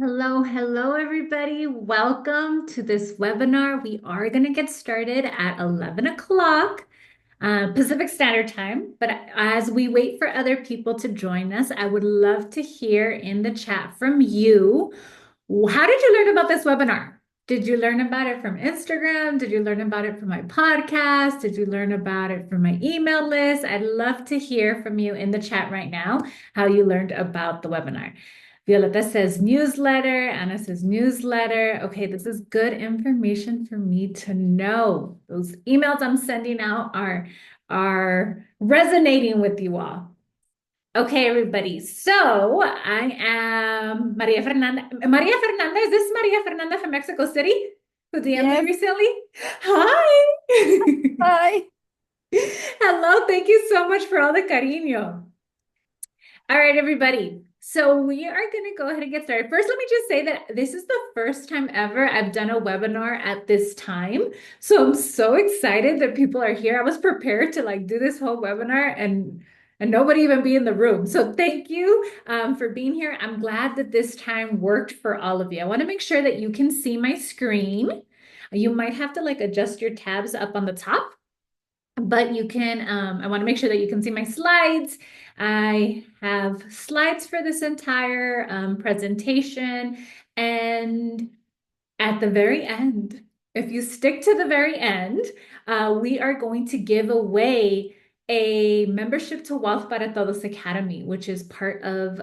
Hello, hello, everybody. Welcome to this webinar. We are going to get started at 11 o'clock Pacific Standard Time. But as we wait for other people to join us, I would love to hear in the chat from you. How did you learn about this webinar? Did you learn about it from Instagram? Did you learn about it from my podcast? Did you learn about it from my email list? I'd love to hear from you in the chat right now how you learned about the webinar. Violeta says newsletter. Anna says newsletter. Okay, this is good information for me to know. Those emails I'm sending out are resonating with you all. Okay, everybody. So I am Maria Fernanda. Maria Fernanda, is this Maria Fernanda from Mexico City who DM'd me Yes. recently? Hi. Hi. Hello. Thank you so much for all the cariño. All right, everybody. So we are going to go ahead and get started. First, let me just say that this is the first time ever I've done a webinar at this time. So I'm so excited that people are here. I was prepared to do this whole webinar and nobody even be in the room. So thank you for being here. I'm glad that this time worked for all of you. I want to make sure that you can see my screen. You might have to adjust your tabs up on the top, but you can, I want to make sure that you can see my slides. I have slides for this entire presentation. And at the very end, if you stick to the very end, we are going to give away a membership to Wealth para Todos Academy, which is part of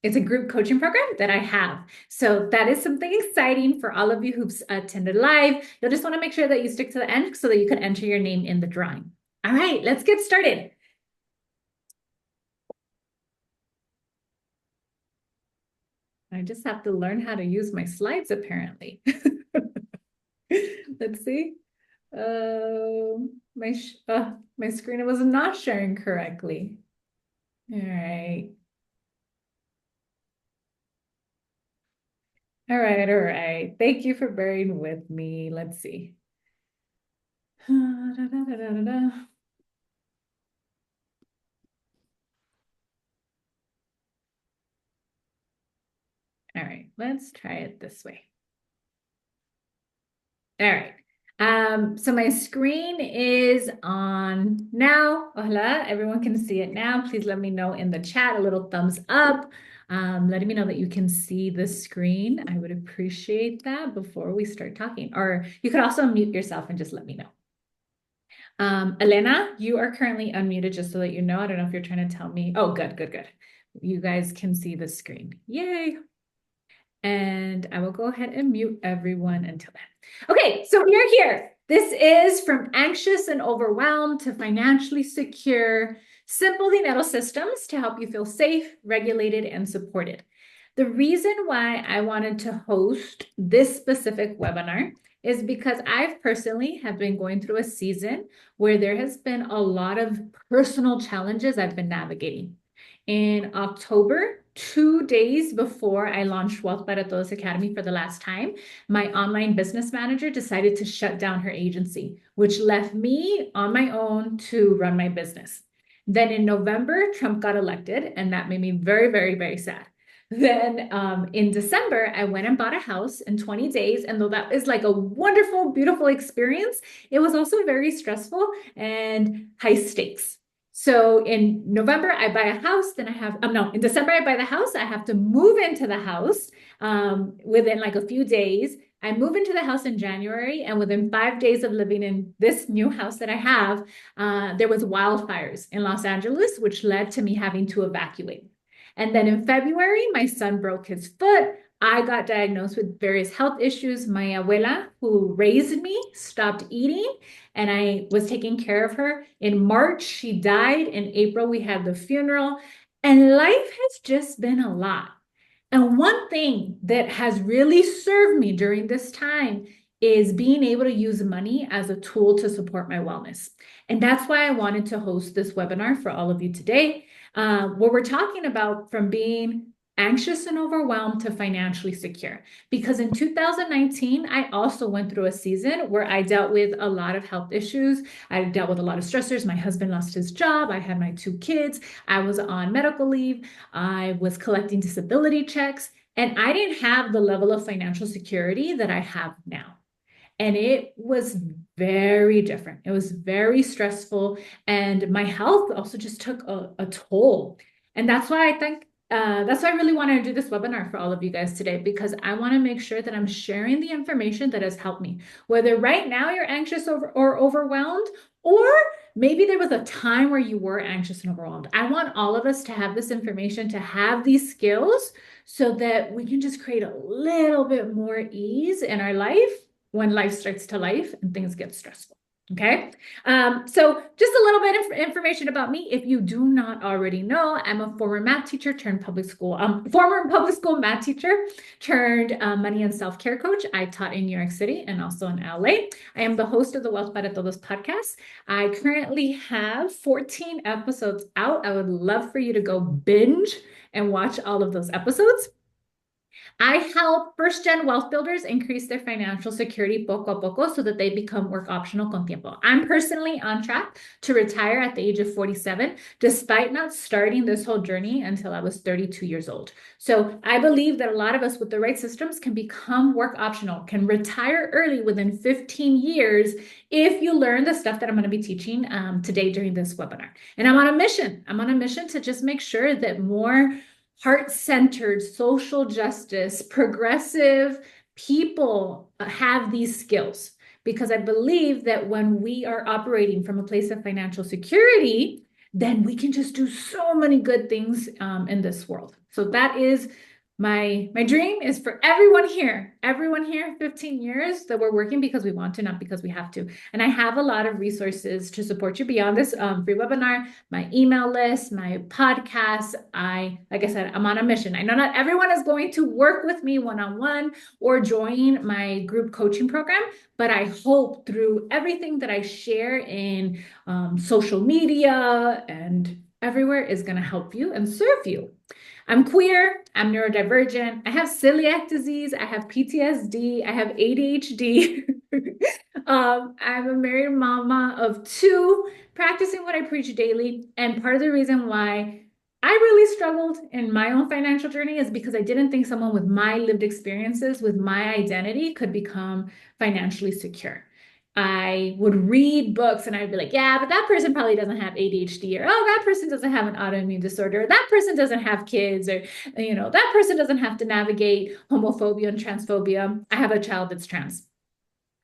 it's a group coaching program that I have. So that is something exciting for all of you who've attended live. You'll just want to make sure that you stick to the end so that you can enter your name in the drawing. All right, let's get started. I just have to learn how to use my slides, apparently. Let's see. My screen was not sharing correctly. All right. All right, all right. Thank you for bearing with me. Let's see. All right, let's try it this way. All right. So my screen is on now. Hola, everyone can see it now. Please let me know in the chat, a little thumbs up, letting me know that you can see the screen. I would appreciate that before we start talking. Or you could also mute yourself and just let me know. Elena, you are currently unmuted, just so that you know. I don't know if you're trying to tell me. Oh, good, good, good. You guys can see the screen. Yay. And I will go ahead and mute everyone until then. Okay, so we are here. This is from anxious and overwhelmed to financially secure, simple Dinero systems to help you feel safe, regulated, and supported. The reason why I wanted to host this specific webinar is because I've personally have been going through a season where there has been a lot of personal challenges I've been navigating. In October, 2 days before I launched Wealth para Todos Academy for the last time, my online business manager decided to shut down her agency, which left me on my own to run my business. Then in November, Trump got elected, and that made me very, very, very sad. Then in December, I went and bought a house in 20 days. And though that is like a wonderful, beautiful experience, it was also very stressful and high stakes. So in November, I buy a house, then I have, no, in December, I buy the house. I have to move into the house within like a few days. I move into the house in January, and within 5 days of living in this new house that I have, there was wildfires in Los Angeles, which led to me having to evacuate. And then in February, my son broke his foot. I got diagnosed with various health issues. My abuela, who raised me, stopped eating, and I was taking care of her. In March, she died. In April, we had the funeral, and life has just been a lot. And one thing that has really served me during this time is being able to use money as a tool to support my wellness. And that's why I wanted to host this webinar for all of you today, where we're talking about from being anxious and overwhelmed to financially secure. Because in 2019, I also went through a season where I dealt with a lot of health issues. I dealt with a lot of stressors. My husband lost his job. I had my 2 kids. I was on medical leave. I was collecting disability checks. And I didn't have the level of financial security that I have now. And it was very different. It was very stressful. And my health also just took a toll. And that's why I think, that's why I really want to do this webinar for all of you guys today, because I want to make sure that I'm sharing the information that has helped me. Whether right now you're anxious or overwhelmed, or maybe there was a time where you were anxious and overwhelmed. I want all of us to have this information, to have these skills so that we can just create a little bit more ease in our life when life starts to life and things get stressful. Okay. So just a little bit of information about me. If you do not already know, I'm a former math teacher turned former public school math teacher turned money and self-care coach. I taught in New York City and also in LA. I am the host of the Wealth para Todos podcast. I currently have 14 episodes out. I would love for you to go binge and watch all of those episodes. I help first-gen wealth builders increase their financial security poco a poco so that they become work optional con tiempo. I'm personally on track to retire at the age of 47, despite not starting this whole journey until I was 32 years old. So I believe that a lot of us with the right systems can become work optional, can retire early within 15 years if you learn the stuff that I'm going to be teaching today during this webinar. And I'm on a mission. I'm on a mission to just make sure that more heart-centered, social justice, progressive people have these skills. Because I believe that when we are operating from a place of financial security, then we can just do so many good things in this world. So that is my dream, is for everyone here 15 years, that we're working because we want to, not because we have to. And I have a lot of resources to support you beyond this free webinar, my email list, my podcast. Like I said, I'm on a mission. I know not everyone is going to work with me one-on-one or join my group coaching program, but I hope through everything that I share in social media and everywhere is going to help you and serve you. I'm queer, I'm neurodivergent, I have celiac disease, I have PTSD, I have ADHD. I'm a married mama of two, practicing what I preach daily. And part of the reason why I really struggled in my own financial journey is because I didn't think someone with my lived experiences, with my identity, could become financially secure. I would read books and I'd be like, yeah, but that person probably doesn't have ADHD, or, oh, that person doesn't have an autoimmune disorder, or that person doesn't have kids, or, that person doesn't have to navigate homophobia and transphobia. I have a child that's trans.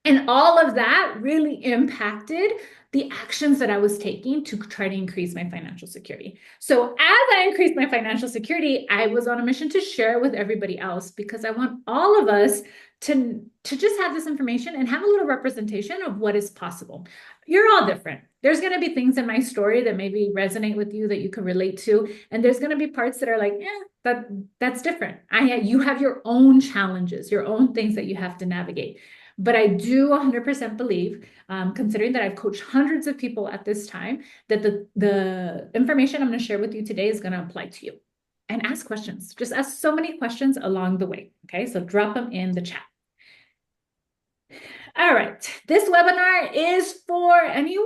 And all of that really impacted the actions that I was taking to try to increase my financial security. So as I increased my financial security, I was on a mission to share it with everybody else, because I want all of us to just have this information and have a little representation of what is possible. You're all different. There's going to be things in my story that maybe resonate with you, that you can relate to. And there's going to be parts that are like, that's different. You have your own challenges, your own things that you have to navigate. But I do 100% believe, considering that I've coached hundreds of people at this time, that the information I'm going to share with you today is going to apply to you. And ask questions. Just ask so many questions along the way. Okay, so drop them in the chat. All right, this webinar is for anyone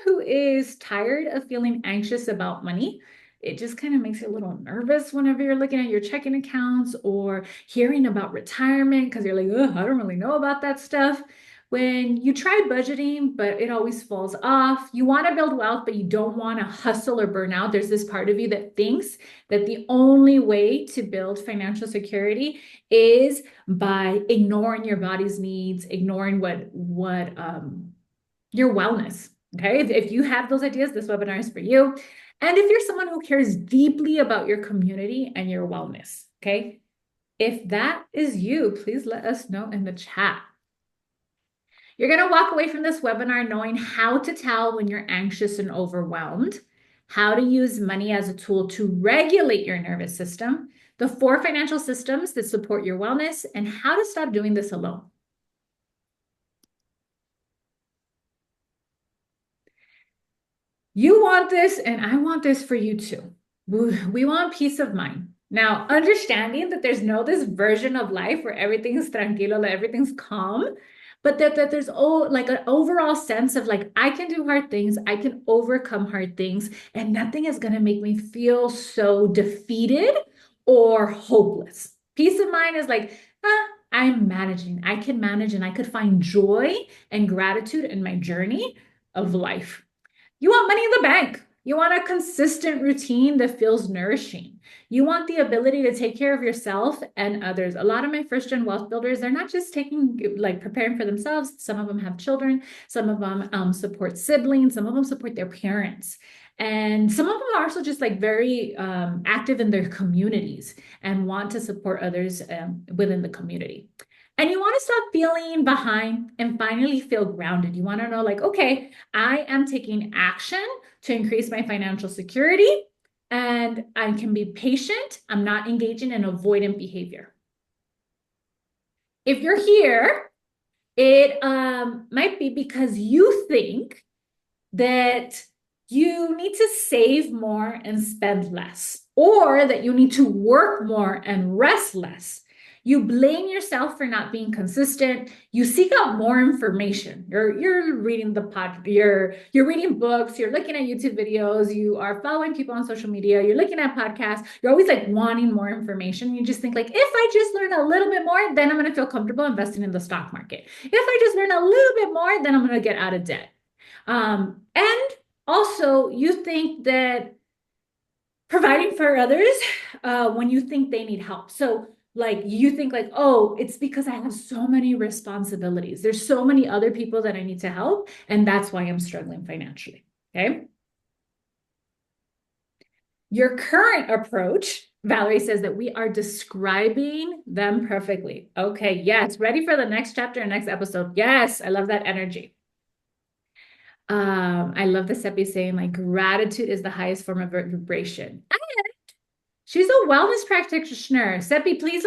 who is tired of feeling anxious about money. It just kind of makes you a little nervous whenever you're looking at your checking accounts or hearing about retirement, because you're like, oh, I don't really know about that stuff. When you try budgeting, but it always falls off, you want to build wealth, but you don't want to hustle or burn out. There's this part of you that thinks that the only way to build financial security is by ignoring your body's needs, ignoring what your wellness. Okay, if you have those ideas, this webinar is for you. And if you're someone who cares deeply about your community and your wellness, okay, if that is you, please let us know in the chat. You're going to walk away from this webinar knowing how to tell when you're anxious and overwhelmed, how to use money as a tool to regulate your nervous system, the 4 financial systems that support your wellness, and how to stop doing this alone. You want this, and I want this for you too. We want peace of mind. Now, understanding that there's no this version of life where everything's tranquilo, that everything's calm, but that there's like an overall sense of like, I can do hard things, I can overcome hard things, and nothing is going to make me feel so defeated or hopeless. Peace of mind is like, I'm managing. I can manage and I could find joy and gratitude in my journey of life. You want money in the bank. You want a consistent routine that feels nourishing. You want the ability to take care of yourself and others. A lot of my first gen wealth builders, they're not just preparing for themselves. Some of them have children. Some of them support siblings. Some of them support their parents. And some of them are also just like very active in their communities and want to support others within the community. And you want to stop feeling behind and finally feel grounded. You want to know, like, okay, I am taking action to increase my financial security and I can be patient. I'm not engaging in avoidant behavior. If you're here, it might be because you think that you need to save more and spend less, or that you need to work more and rest less. You blame yourself for not being consistent. You seek out more information. You're reading the pod, you're reading books, you're looking at YouTube videos, you are following people on social media, you're looking at podcasts, you're always like wanting more information. You just think like, if I just learn a little bit more, then I'm going to feel comfortable investing in the stock market. If I just learn a little bit more, then I'm going to get out of debt. And also, you think that providing for others when you think they need help. So, like, you think like, oh, it's because I have so many responsibilities. There's so many other people that I need to help, and that's why I'm struggling financially. Okay. Your current approach, Valerie says that we are describing them perfectly. Okay. Yes. Ready for the next chapter and next episode. Yes. I love that energy. I love the Seppi saying like gratitude is the highest form of vibration. She's a wellness practitioner. Seppi, please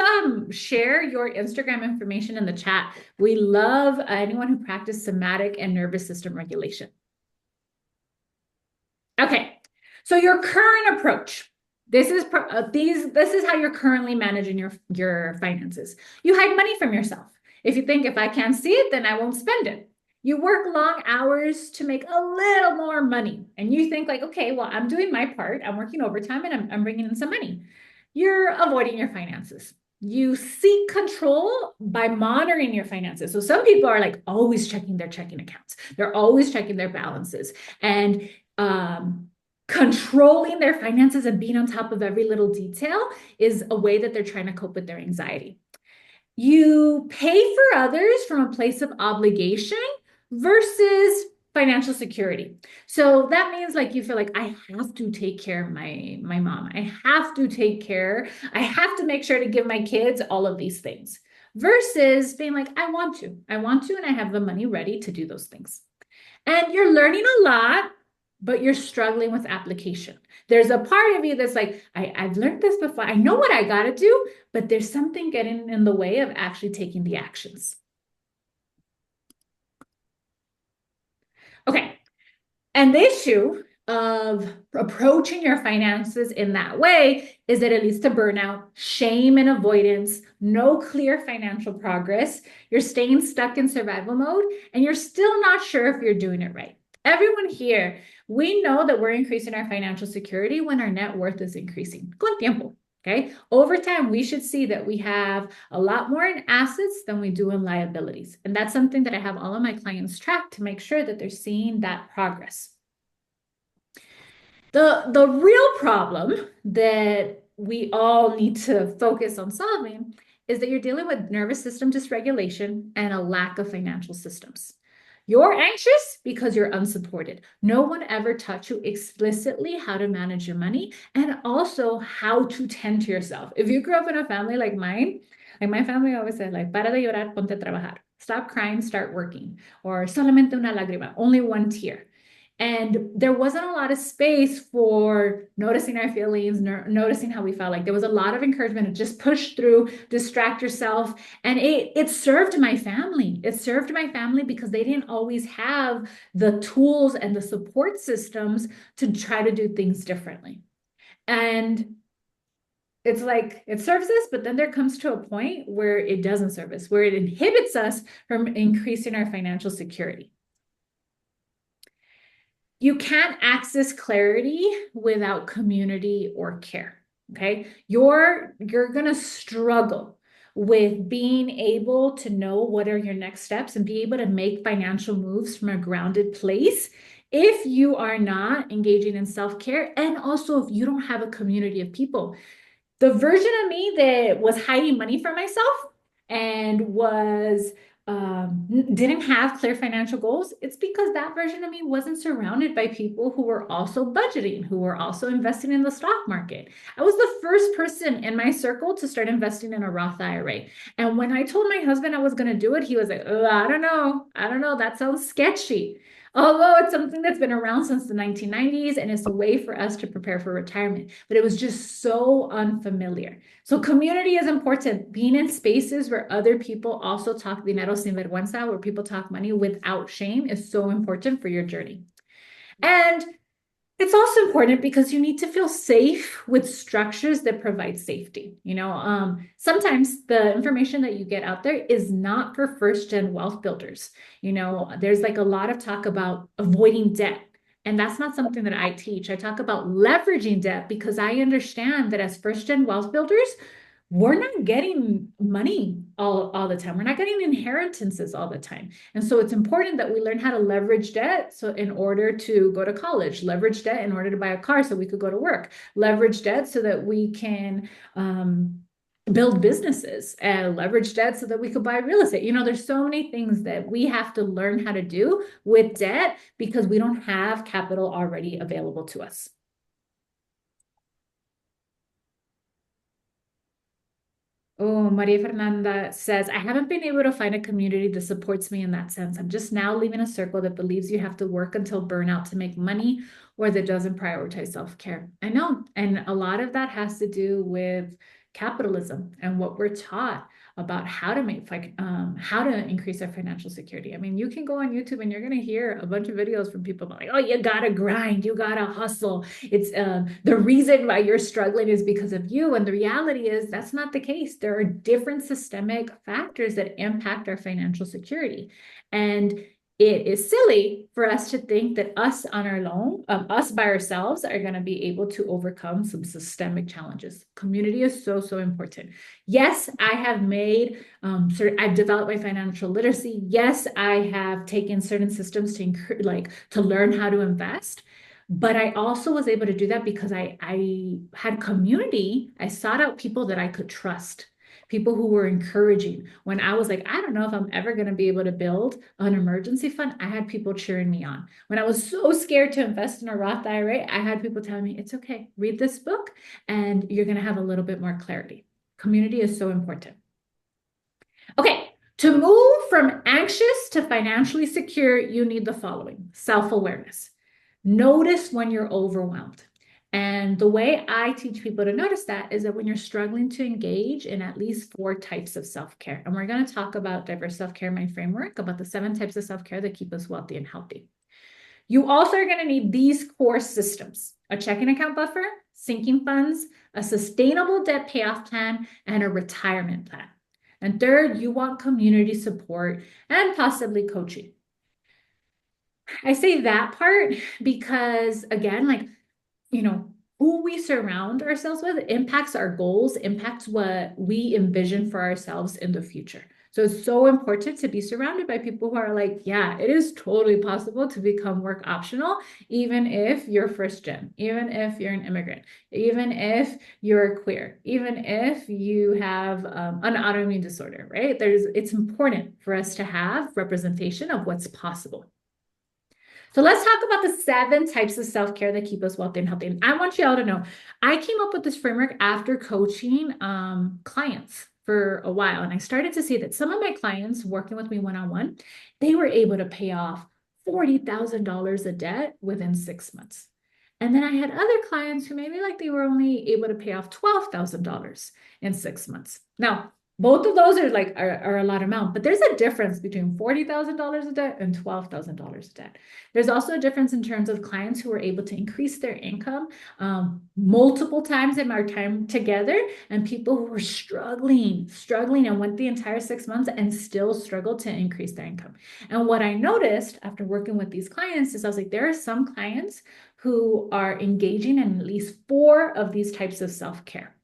share your Instagram information in the chat. We love anyone who practices somatic and nervous system regulation. Okay, so your current approach. This is how you're currently managing your finances. You hide money from yourself. If you think if I can't see it, then I won't spend it. You work long hours to make a little more money. And you think like, okay, well, I'm doing my part. I'm working overtime and I'm bringing in some money. You're avoiding your finances. You seek control by monitoring your finances. So some people are like always checking their checking accounts. They're always checking their balances. And controlling their finances and being on top of every little detail is a way that they're trying to cope with their anxiety. You pay for others from a place of obligation versus financial security. So that means like you feel like I have to take care of my mom. I have to make sure to give my kids all of these things versus being like I want to, and I have the money ready to do those things. And you're learning a lot, but you're struggling with application. There's a part of you that's like, I've learned this before. I know what I got to do, but there's something getting in the way of actually taking the actions. Okay. And the issue of approaching your finances in that way is that it leads to burnout, shame and avoidance, no clear financial progress. You're staying stuck in survival mode, and you're still not sure if you're doing it right. Everyone here, we know that we're increasing our financial security when our net worth is increasing. Con tiempo. Okay. Over time, we should see that we have a lot more in assets than we do in liabilities. And that's something that I have all of my clients track to make sure that they're seeing that progress. The real problem that we all need to focus on solving is that you're dealing with nervous system dysregulation and a lack of financial systems. You're anxious because you're unsupported. No one ever taught you explicitly how to manage your money and also how to tend to yourself. If you grew up in a family like mine, like my family always said, like, para de llorar, ponte a trabajar. Stop crying, start working. Or solamente una lágrima, only one tear. And there wasn't a lot of space for noticing our feelings, noticing how we felt. Like there was a lot of encouragement to just push through, distract yourself. And it served my family. It served my family because they didn't always have the tools and the support systems to try to do things differently. And it's like it serves us, but then there comes to a point where it doesn't serve us, where it inhibits us from increasing our financial security. You can't access clarity without community or care. Okay. You're gonna struggle with being able to know what are your next steps and be able to make financial moves from a grounded place if you are not engaging in self-care, and also if you don't have a community of people. The version of me that was hiding money from myself and was didn't have clear financial goals, it's because that version of me wasn't surrounded by people who were also budgeting, who were also investing in the stock market. I was the first person in my circle to start investing in a Roth IRA. And when I told my husband I was going to do it, he was like, oh, I don't know. I don't know. That sounds sketchy. Although it's something that's been around since the 1990s and it's a way for us to prepare for retirement, but it was just so unfamiliar. So community is important. Being in spaces where other people also talk dinero sin vergüenza, where people talk money without shame, is so important for your journey. And it's also important because you need to feel safe with structures that provide safety. Sometimes the information that you get out there is not for first gen wealth builders. There's like a lot of talk about avoiding debt. And that's not something that I teach. I talk about leveraging debt because I understand that as first gen wealth builders, we're not getting money all the time. We're not getting inheritances all the time. And so it's important that we learn how to leverage debt. So in order to go to college, leverage debt in order to buy a car so we could go to work, leverage debt so that we can build businesses, and leverage debt so that we could buy real estate. There's so many things that we have to learn how to do with debt because we don't have capital already available to us. Oh, Maria Fernanda says, I haven't been able to find a community that supports me in that sense. I'm just now leaving a circle that believes you have to work until burnout to make money or that doesn't prioritize self-care. I know. And a lot of that has to do with capitalism and what we're taught about how to how to increase our financial security. I mean, you can go on YouTube and you're going to hear a bunch of videos from people about like, oh, you got to grind, you got to hustle. It's the reason why you're struggling is because of you. And the reality is that's not the case. There are different systemic factors that impact our financial security. And it is silly for us to think that us on our own, us by ourselves, are going to be able to overcome some systemic challenges. Community is so, so important. Yes, I have made, I've developed my financial literacy. Yes, I have taken certain systems to learn how to invest. But I also was able to do that because I had community. I sought out people that I could trust, people who were encouraging. When I was like, I don't know if I'm ever going to be able to build an emergency fund, I had people cheering me on. When I was so scared to invest in a Roth IRA, I had people telling me, it's okay, read this book and you're going to have a little bit more clarity. Community is so important. Okay, to move from anxious to financially secure, you need the following: self-awareness. Notice when you're overwhelmed. And the way I teach people to notice that is that when you're struggling to engage in at least 4 types of self-care, and we're going to talk about diverse self-care, my framework, about the 7 types of self-care that keep us wealthy and healthy. You also are going to need these core systems: a checking account buffer, sinking funds, a sustainable debt payoff plan, and a retirement plan. And third, you want community support and possibly coaching. I say that part because, again, who we surround ourselves with impacts our goals, impacts what we envision for ourselves in the future. So it's so important to be surrounded by people who are like, yeah, it is totally possible to become work optional, even if you're first gen, even if you're an immigrant, even if you're queer, even if you have an autoimmune disorder, right? It's important for us to have representation of what's possible. So let's talk about the 7 types of self-care that keep us wealthy and healthy. And I want you all to know, I came up with this framework after coaching clients for a while. And I started to see that some of my clients working with me one-on-one, they were able to pay off $40,000 of debt within 6 months. And then I had other clients who maybe they were only able to pay off $12,000 in 6 months. Now, both of those are a lot amount, but there's a difference between $40,000 of debt and $12,000 of debt. There's also a difference in terms of clients who were able to increase their income multiple times in our time together, and people who were struggling and went the entire 6 months and still struggled to increase their income. And what I noticed after working with these clients is I was like, there are some clients who are engaging in at least 4 of these types of self-care.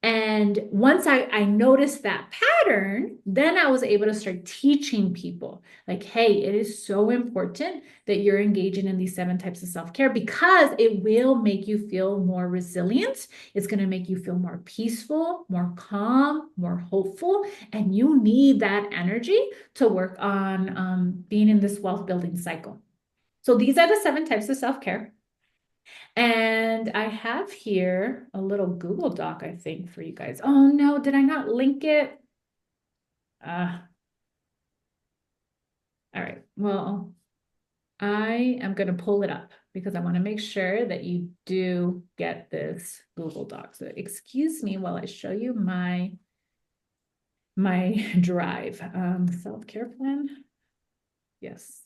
And once I noticed that pattern, then I was able to start teaching people like, hey, it is so important that you're engaging in these 7 types of self-care because it will make you feel more resilient. It's going to make you feel more peaceful, more calm, more hopeful. And you need that energy to work on being in this wealth building cycle. So these are the 7 types of self-care. And I have here a little Google Doc, I think, for you guys. Oh no, did I not link it? All right. Well, I am going to pull it up because I want to make sure that you do get this Google Doc. So excuse me while I show you my drive. Self-care plan. Yes.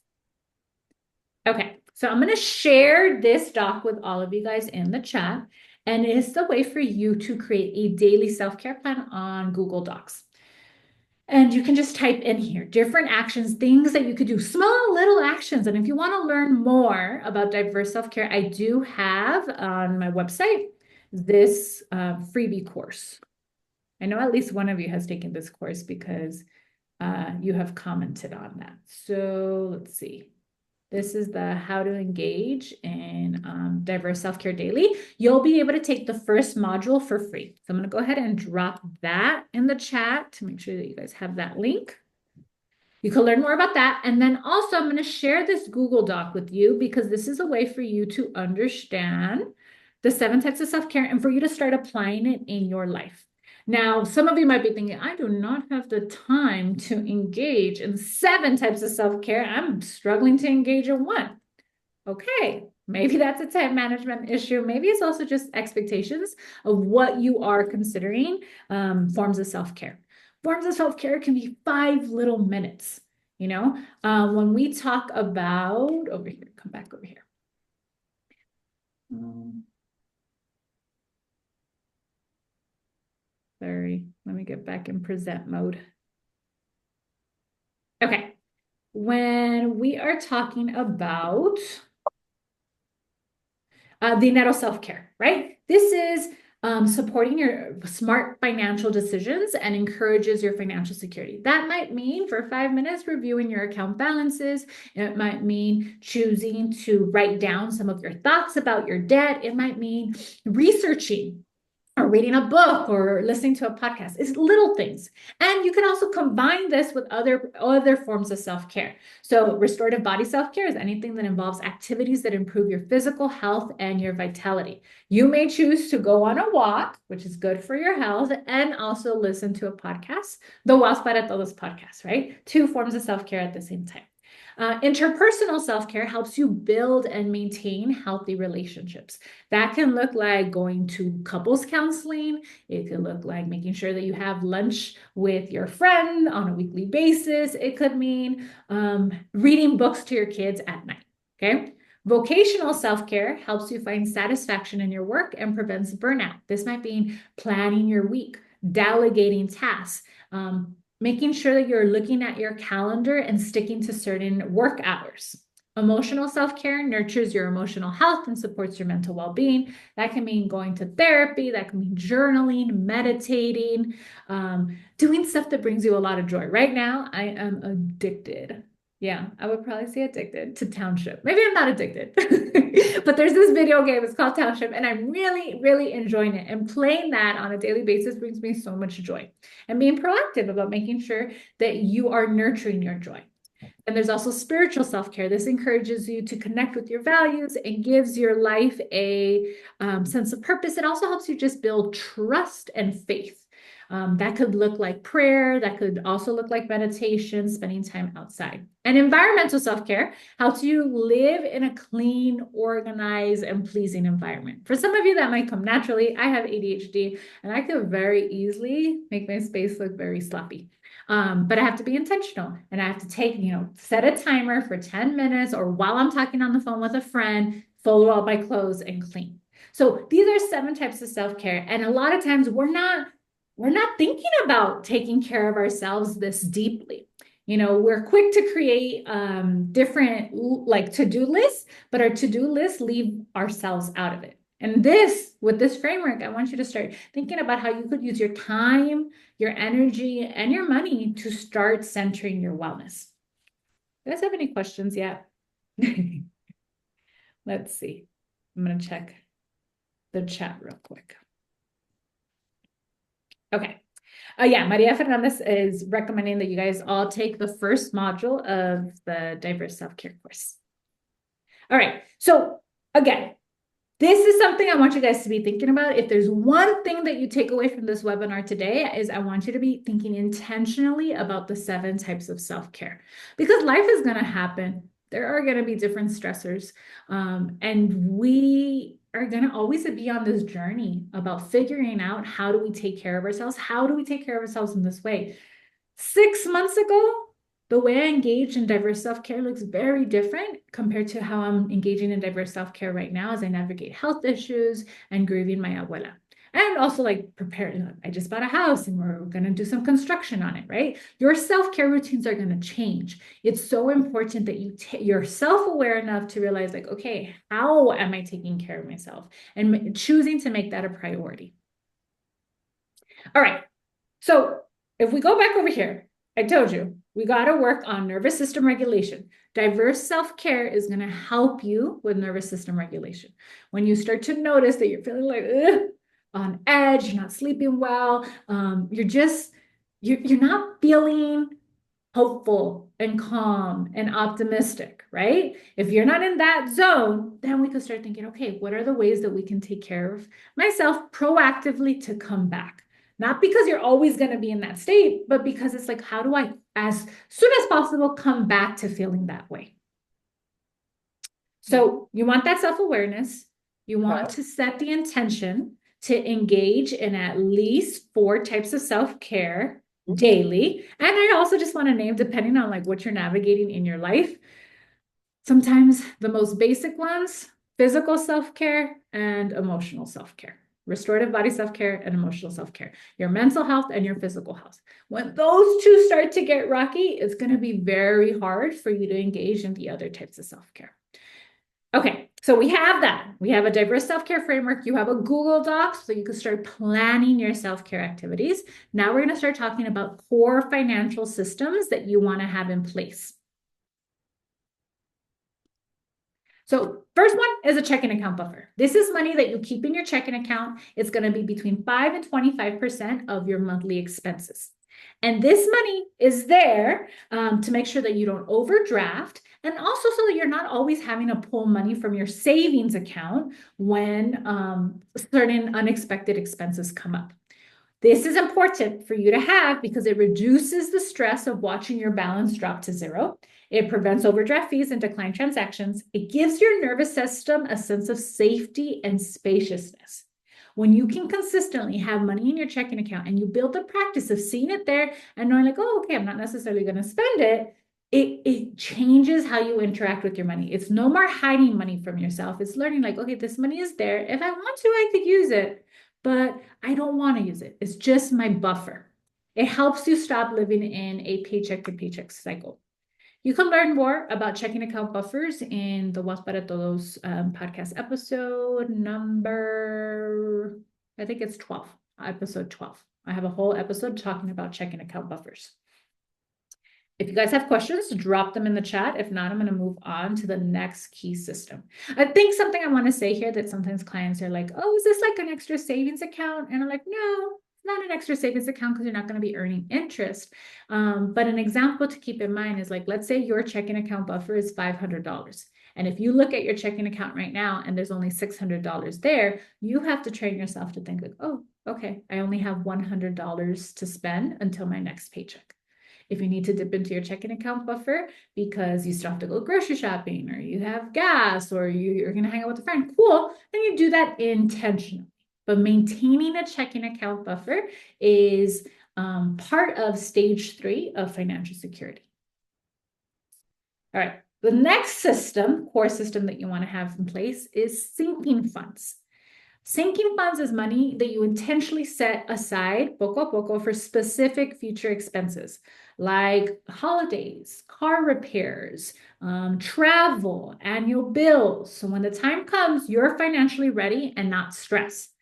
Okay. So I'm going to share this doc with all of you guys in the chat. And it's the way for you to create a daily self-care plan on Google Docs. And you can just type in here different actions, things that you could do, small little actions. And if you want to learn more about diverse self-care, I do have on my website this freebie course. I know at least one of you has taken this course because you have commented on that. So let's see. This is the how to engage in diverse self-care daily. You'll be able to take the first module for free. So I'm going to go ahead and drop that in the chat to make sure that you guys have that link. You can learn more about that. And then also I'm going to share this Google Doc with you because this is a way for you to understand the 7 types of self-care and for you to start applying it in your life. Now, some of you might be thinking, I do not have the time to engage in 7 types of self-care. I'm struggling to engage in 1. Okay, maybe that's a time management issue. Maybe it's also just expectations of what you are considering forms of self-care. Forms of self-care can be 5 little minutes. You know, when we talk about over here, come back over here. Sorry, let me get back in present mode. Okay, when we are talking about Dinero self-care, right? This is supporting your smart financial decisions and encourages your financial security. That might mean for 5 minutes reviewing your account balances. It might mean choosing to write down some of your thoughts about your debt. It might mean researching or reading a book or listening to a podcast. It's little things. And you can also combine this with other forms of self-care. So restorative body self-care is anything that involves activities that improve your physical health and your vitality. You may choose to go on a walk, which is good for your health, and also listen to a podcast, the Wealth para Todos podcast, right? 2 forms of self-care at the same time. Interpersonal self-care helps you build and maintain healthy relationships. That can look like going to couples counseling. It could look like making sure that you have lunch with your friend on a weekly basis. It could mean reading books to your kids at night, okay? Vocational self-care helps you find satisfaction in your work and prevents burnout. This might mean planning your week, delegating tasks, making sure that you're looking at your calendar and sticking to certain work hours. Emotional self-care nurtures your emotional health and supports your mental well-being. That can mean going to therapy, that can mean journaling, meditating, doing stuff that brings you a lot of joy. Right now, I am addicted. Yeah, I would probably say addicted to Township. Maybe I'm not addicted, but there's this video game. It's called Township, and I'm really, really enjoying it. And playing that on a daily basis brings me so much joy. And being proactive about making sure that you are nurturing your joy. And there's also spiritual self-care. This encourages you to connect with your values and gives your life a sense of purpose. It also helps you just build trust and faith. That could look like prayer. That could also look like meditation, spending time outside. And environmental self-care helps you live in a clean, organized, and pleasing environment. For some of you, that might come naturally. I have ADHD, and I could very easily make my space look very sloppy. But I have to be intentional, and I have to take, set a timer for 10 minutes, or while I'm talking on the phone with a friend, fold all my clothes and clean. So these are 7 types of self-care. And a lot of times we're not thinking about taking care of ourselves this deeply. You know, we're quick to create different like to-do lists, but our to-do lists leave ourselves out of it. And with this framework, I want you to start thinking about how you could use your time, your energy, and your money to start centering your wellness. Do you guys have any questions yet? Let's see. I'm going to check the chat real quick. Okay. Yeah, Maria Fernandez is recommending that you guys all take the first module of the Diverse Self-Care course. All right. So again, this is something I want you guys to be thinking about. If there's one thing that you take away from this webinar today, is I want you to be thinking intentionally about the 7 types of self-care, because life is going to happen. There are going to be different stressors. And we are going to always be on this journey about figuring out, how do we take care of ourselves? How do we take care of ourselves in this way? 6 months ago, the way I engage in diverse self-care looks very different compared to how I'm engaging in diverse self-care right now as I navigate health issues and grieving my abuela. And also like preparing, I just bought a house and we're going to do some construction on it, right? Your self-care routines are going to change. It's so important that you're self-aware enough to realize like, okay, how am I taking care of myself? And choosing to make that a priority. All right. So if we go back over here, I told you, we got to work on nervous system regulation. Diverse self-care is going to help you with nervous system regulation. When you start to notice that you're feeling like on edge, you're not sleeping well, you're not feeling hopeful and calm and optimistic, right? If you're not in that zone, then we can start thinking, okay, what are the ways that we can take care of myself proactively to come back? Not because you're always going to be in that state, but because it's like, how do I, as soon as possible, come back to feeling that way? So you want that self-awareness. You want to set the intention to engage in at least 4 types of self-care daily. And I also just want to name, depending on like what you're navigating in your life, sometimes the most basic ones, physical self-care and emotional self-care. Restorative body self-care and emotional self-care, your mental health and your physical health. When those 2 start to get rocky, it's going to be very hard for you to engage in the other types of self-care. Okay, so we have that. We have a diverse self-care framework. You have a Google Docs, so you can start planning your self-care activities. Now we're going to start talking about core financial systems that you want to have in place. So first one is a checking account buffer. This is money that you keep in your checking account. It's going to be between 5 and 25% of your monthly expenses. And this money is there to make sure that you don't overdraft, and also so that you're not always having to pull money from your savings account when certain unexpected expenses come up. This is important for you to have because it reduces the stress of watching your balance drop to 0. It prevents overdraft fees and declined transactions. It gives your nervous system a sense of safety and spaciousness. When you can consistently have money in your checking account and you build the practice of seeing it there and knowing like, oh, okay, I'm not necessarily going to spend it, it changes how you interact with your money. It's no more hiding money from yourself. It's learning like, okay, this money is there. If I want to, I could use it, but I don't want to use it. It's just my buffer. It helps you stop living in a paycheck to paycheck cycle. You can learn more about checking account buffers in the Wealth Para Todos podcast episode number, I think it's 12, episode 12. I have a whole episode talking about checking account buffers. If you guys have questions, drop them in the chat. If not, I'm going to move on to the next key system. I think something I want to say here that sometimes clients are like, oh, is this like an extra savings account? And I'm like, no, it's not an extra savings account because you're not going to be earning interest. But an example to keep in mind is like, let's say your checking account buffer is $500. And if you look at your checking account right now and there's only $600 there, you have to train yourself to think like, oh, okay, I only have $100 to spend until my next paycheck. If you need to dip into your checking account buffer because you still have to go grocery shopping or you have gas or you're going to hang out with a friend, cool, then you do that intentionally. But maintaining a checking account buffer is part of stage 3 of financial security. All right, the next system, core system that you want to have in place is sinking funds. Sinking funds is money that you intentionally set aside, poco a poco, for specific future expenses like holidays, car repairs, travel, annual bills. So when the time comes, you're financially ready and not stressed.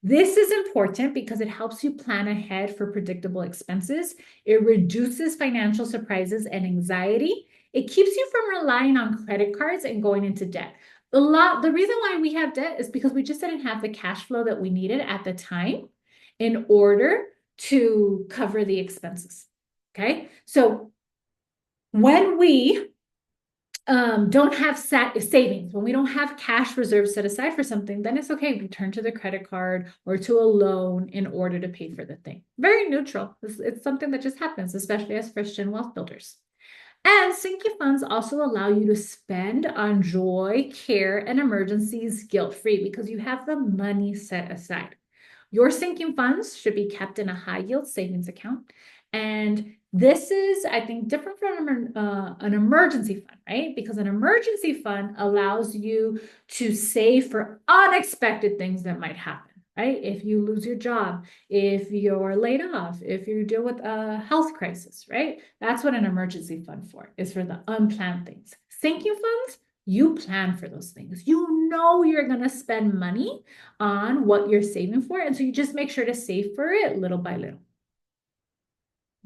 This is important because it helps you plan ahead for predictable expenses. It reduces financial surprises and anxiety. It keeps you from relying on credit cards and going into debt. The reason why we have debt is because we just didn't have the cash flow that we needed at the time in order to cover the expenses. Okay. So when we don't have savings, when we don't have cash reserves set aside for something, then it's okay. We turn to the credit card or to a loan in order to pay for the thing. Very neutral. It's something that just happens, especially as Christian wealth builders. And sinking funds also allow you to spend on joy, care, and emergencies guilt-free because you have the money set aside. Your sinking funds should be kept in a high yield savings account. And this is, I think, different from an emergency fund, right? Because an emergency fund allows you to save for unexpected things that might happen. Right? If you lose your job, if you're laid off, if you deal with a health crisis, right? That's what an emergency fund is for the unplanned things. Sinking funds, you plan for those things. You know you're going to spend money on what you're saving for. And so you just make sure to save for it little by little.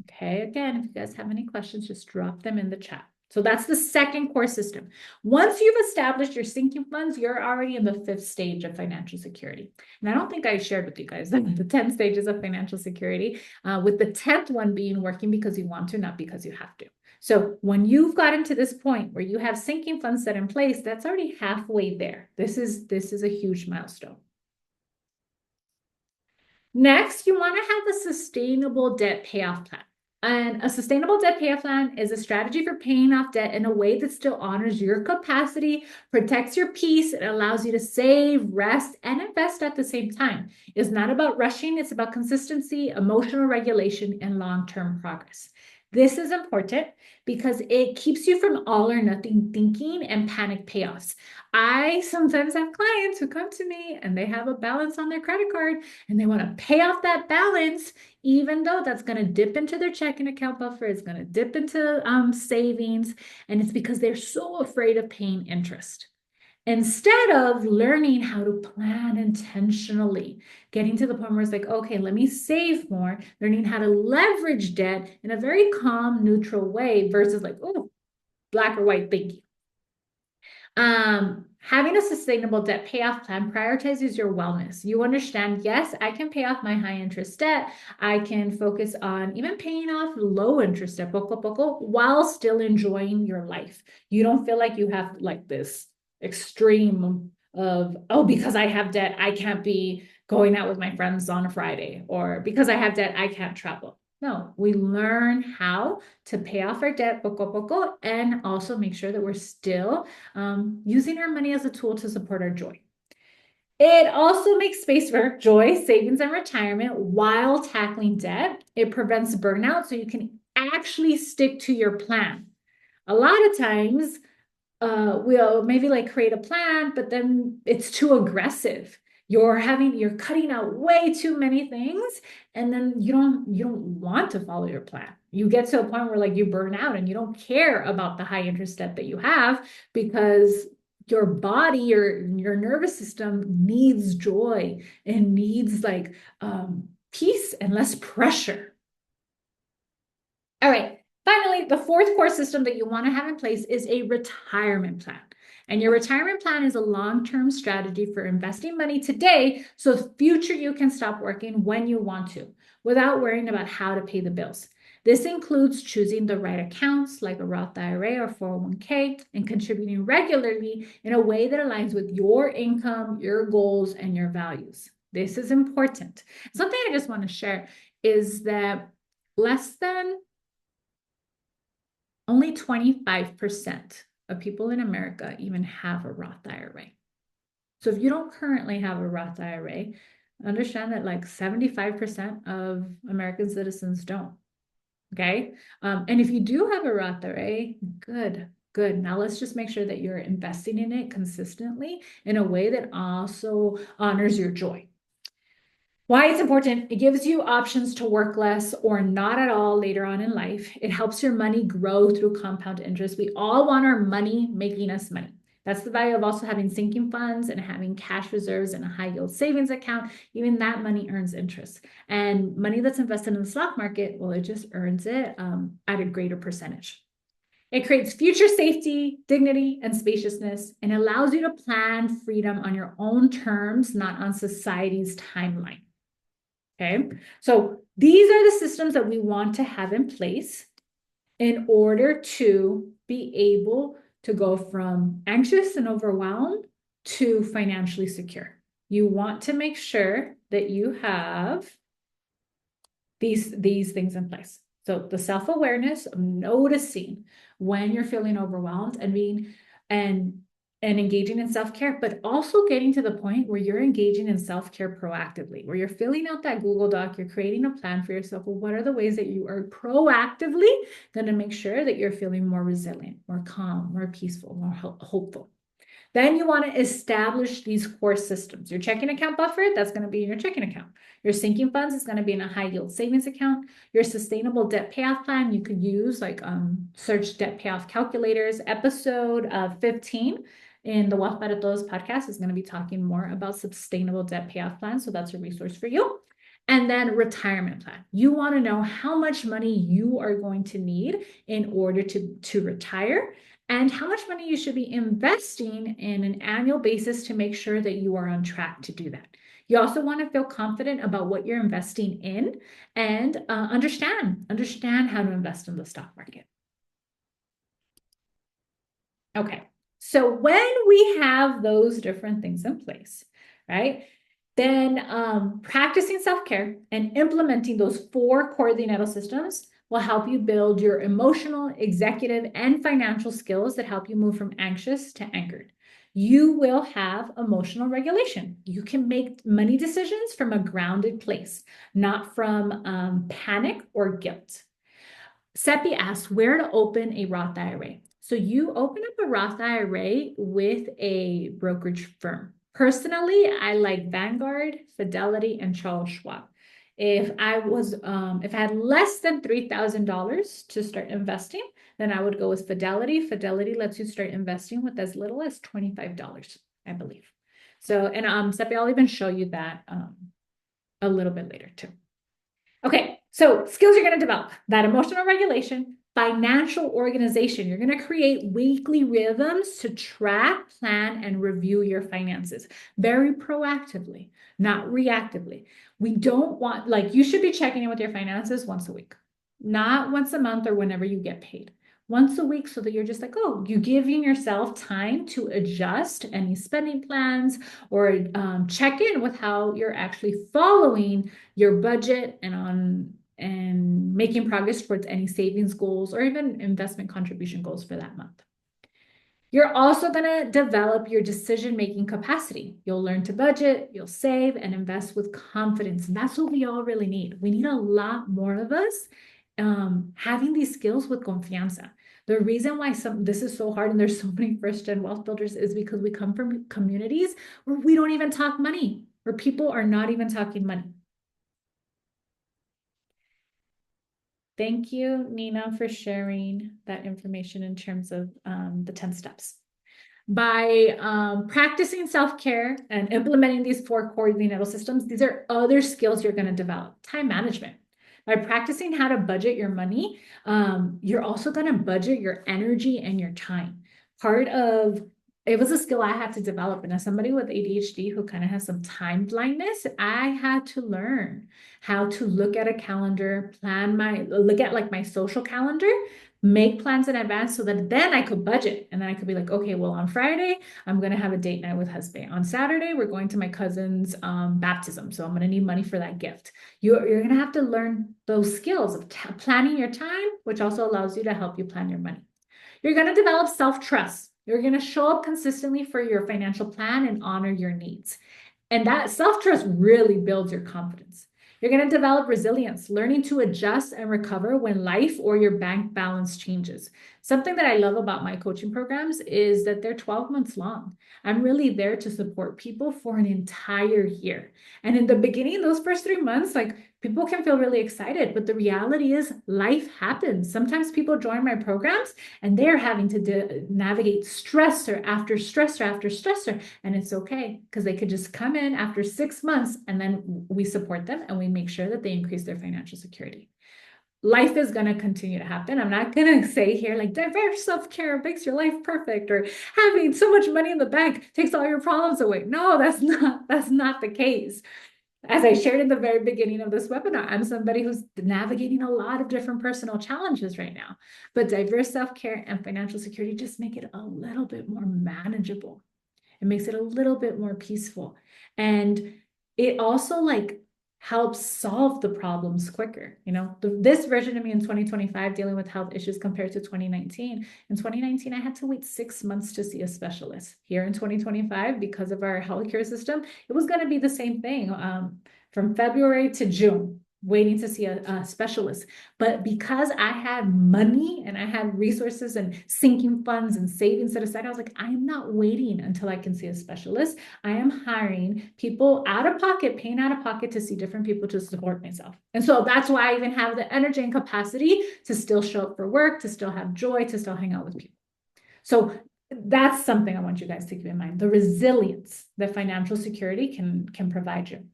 Okay, again, if you guys have any questions, just drop them in the chat. So that's the second core system. Once you've established your sinking funds, you're already in the fifth stage of financial security. And I don't think I shared with you guys the 10 stages of financial security, with the 10th one being working because you want to, not because you have to. So when you've gotten to this point where you have sinking funds set in place, that's already halfway there. This is a huge milestone. Next, you want to have a sustainable debt payoff plan. And a sustainable debt payoff plan is a strategy for paying off debt in a way that still honors your capacity, protects your peace, and allows you to save, rest, and invest at the same time. It's not about rushing, it's about consistency, emotional regulation, and long-term progress. This is important because it keeps you from all or nothing thinking and panic payoffs. I sometimes have clients who come to me and they have a balance on their credit card and they want to pay off that balance, even though that's going to dip into their checking account buffer, it's going to dip into savings, and it's because they're so afraid of paying interest. Instead of learning how to plan intentionally, getting to the point where it's like, okay, let me save more, learning how to leverage debt in a very calm, neutral way versus like, oh, black or white thinking. Having a sustainable debt payoff plan prioritizes your wellness. You understand, yes, I can pay off my high interest debt. I can focus on even paying off low interest debt, poco poco, while still enjoying your life. You don't feel like you have like this extreme of, oh, because I have debt, I can't be going out with my friends on a Friday, or because I have debt, I can't travel. No, we learn how to pay off our debt poco poco and also make sure that we're still using our money as a tool to support our joy. It also makes space for joy, savings, and retirement while tackling debt. It prevents burnout so you can actually stick to your plan. A lot of times, we'll maybe like create a plan, but then it's too aggressive. You're cutting out way too many things, and then you don't want to follow your plan. You get to a point where like you burn out and you don't care about the high interest debt that you have because your body, your nervous system needs joy and needs like peace and less pressure. All right. Finally, the fourth core system that you want to have in place is a retirement plan. And your retirement plan is a long-term strategy for investing money today so the future you can stop working when you want to without worrying about how to pay the bills. This includes choosing the right accounts like a Roth IRA or 401k and contributing regularly in a way that aligns with your income, your goals, and your values. This is important. Something I just want to share is that less than only 25% of people in America even have a Roth IRA. So if you don't currently have a Roth IRA, understand that like 75% of American citizens don't. Okay. And if you do have a Roth IRA, good. Good. Now let's just make sure that you're investing in it consistently in a way that also honors your joy. Why it's important, it gives you options to work less or not at all later on in life. It helps your money grow through compound interest. We all want our money making us money. That's the value of also having sinking funds and having cash reserves and a high yield savings account. Even that money earns interest. And money that's invested in the stock market, well, it just earns it at a greater percentage. It creates future safety, dignity, and spaciousness, and allows you to plan freedom on your own terms, not on society's timeline. Okay, so these are the systems that we want to have in place in order to be able to go from anxious and overwhelmed to financially secure. You want to make sure that you have these things in place. So the self-awareness of noticing when you're feeling overwhelmed and being and engaging in self-care, but also getting to the point where you're engaging in self-care proactively, where you're filling out that Google Doc, you're creating a plan for yourself. Well, what are the ways that you are proactively going to make sure that you're feeling more resilient, more calm, more peaceful, more hopeful? Then you want to establish these core systems. Your checking account buffer, that's going to be in your checking account. Your sinking funds is going to be in a high yield savings account. Your sustainable debt payoff plan, you could use like search debt payoff calculators. Episode 15 in the Wealth Para Todos podcast is going to be talking more about sustainable debt payoff plans. So that's a resource for you. And then retirement plan. You want to know how much money you are going to need in order to retire and how much money you should be investing in an annual basis to make sure that you are on track to do that. You also want to feel confident about what you're investing in and understand how to invest in the stock market. Okay, so when we have those different things in place, right, then practicing self-care and implementing those 4 core Dinero systems will help you build your emotional, executive, and financial skills that help you move from anxious to anchored. You will have emotional regulation. You can make money decisions from a grounded place, not from panic or guilt. Seppi asks where to open a Roth IRA. So you open up a Roth IRA with a brokerage firm. Personally, I like Vanguard, Fidelity, and Charles Schwab. If I had less than $3,000 to start investing, then I would go with Fidelity. Fidelity lets you start investing with as little as $25, I believe. So, and Seppi, I'll even show you that a little bit later too. Okay, so skills you're going to develop: that emotional regulation, financial organization. You're going to create weekly rhythms to track, plan, and review your finances very proactively, not reactively. We don't want, like, you should be checking in with your finances once a week, not once a month or whenever you get paid. Once a week, so that you're just like, oh, you're giving yourself time to adjust any spending plans or check in with how you're actually following your budget and making progress towards any savings goals or even investment contribution goals for that month. You're also going to develop your decision-making capacity. You'll learn to budget, you'll save, and invest with confidence. And that's what we all really need. We need a lot more of us having these skills with confianza. The reason why this is so hard and there's so many first-gen wealth builders is because we come from communities where we don't even talk money, where people are not even talking money. Thank you, Nina, for sharing that information in terms of the 10 steps. By practicing self-care and implementing these 4 core Dinero systems, these are other skills you're going to develop. Time management. By practicing how to budget your money, you're also going to budget your energy and your time. It was a skill I had to develop. And as somebody with ADHD who kind of has some time blindness, I had to learn how to look at a calendar, look at like my social calendar, make plans in advance so that then I could budget. And then I could be like, okay, well, on Friday, I'm going to have a date night with husband. On Saturday, we're going to my cousin's baptism. So I'm going to need money for that gift. You're going to have to learn those skills of planning your time, which also allows you to help you plan your money. You're going to develop self-trust. You're going to show up consistently for your financial plan and honor your needs. And that self-trust really builds your confidence. You're going to develop resilience, learning to adjust and recover when life or your bank balance changes. Something that I love about my coaching programs is that they're 12 months long. I'm really there to support people for an entire year. And in the beginning, those first 3 months, like people can feel really excited, but the reality is life happens. Sometimes people join my programs and they're having to navigate stressor after stressor after stressor. And it's okay because they could just come in after 6 months and then we support them and we make sure that they increase their financial security. Life is going to continue to happen. I'm not going to say here like diverse self-care makes your life perfect or having so much money in the bank takes all your problems away. No, that's not the case. As I shared in the very beginning of this webinar, I'm somebody who's navigating a lot of different personal challenges right now, but diverse self-care and financial security just make it a little bit more manageable. It makes it a little bit more peaceful. And it also like helps solve the problems quicker. This version of me in 2025 dealing with health issues compared to 2019. In 2019, I had to wait 6 months to see a specialist. Here in 2025, because of our healthcare system, it was going to be the same thing from February to June waiting to see a specialist. But because I had money and I had resources and sinking funds and savings set aside, I was like, I am not waiting until I can see a specialist. I am hiring people out of pocket, paying out of pocket to see different people to support myself. And so that's why I even have the energy and capacity to still show up for work, to still have joy, to still hang out with people. So that's something I want you guys to keep in mind, the resilience that financial security can provide you.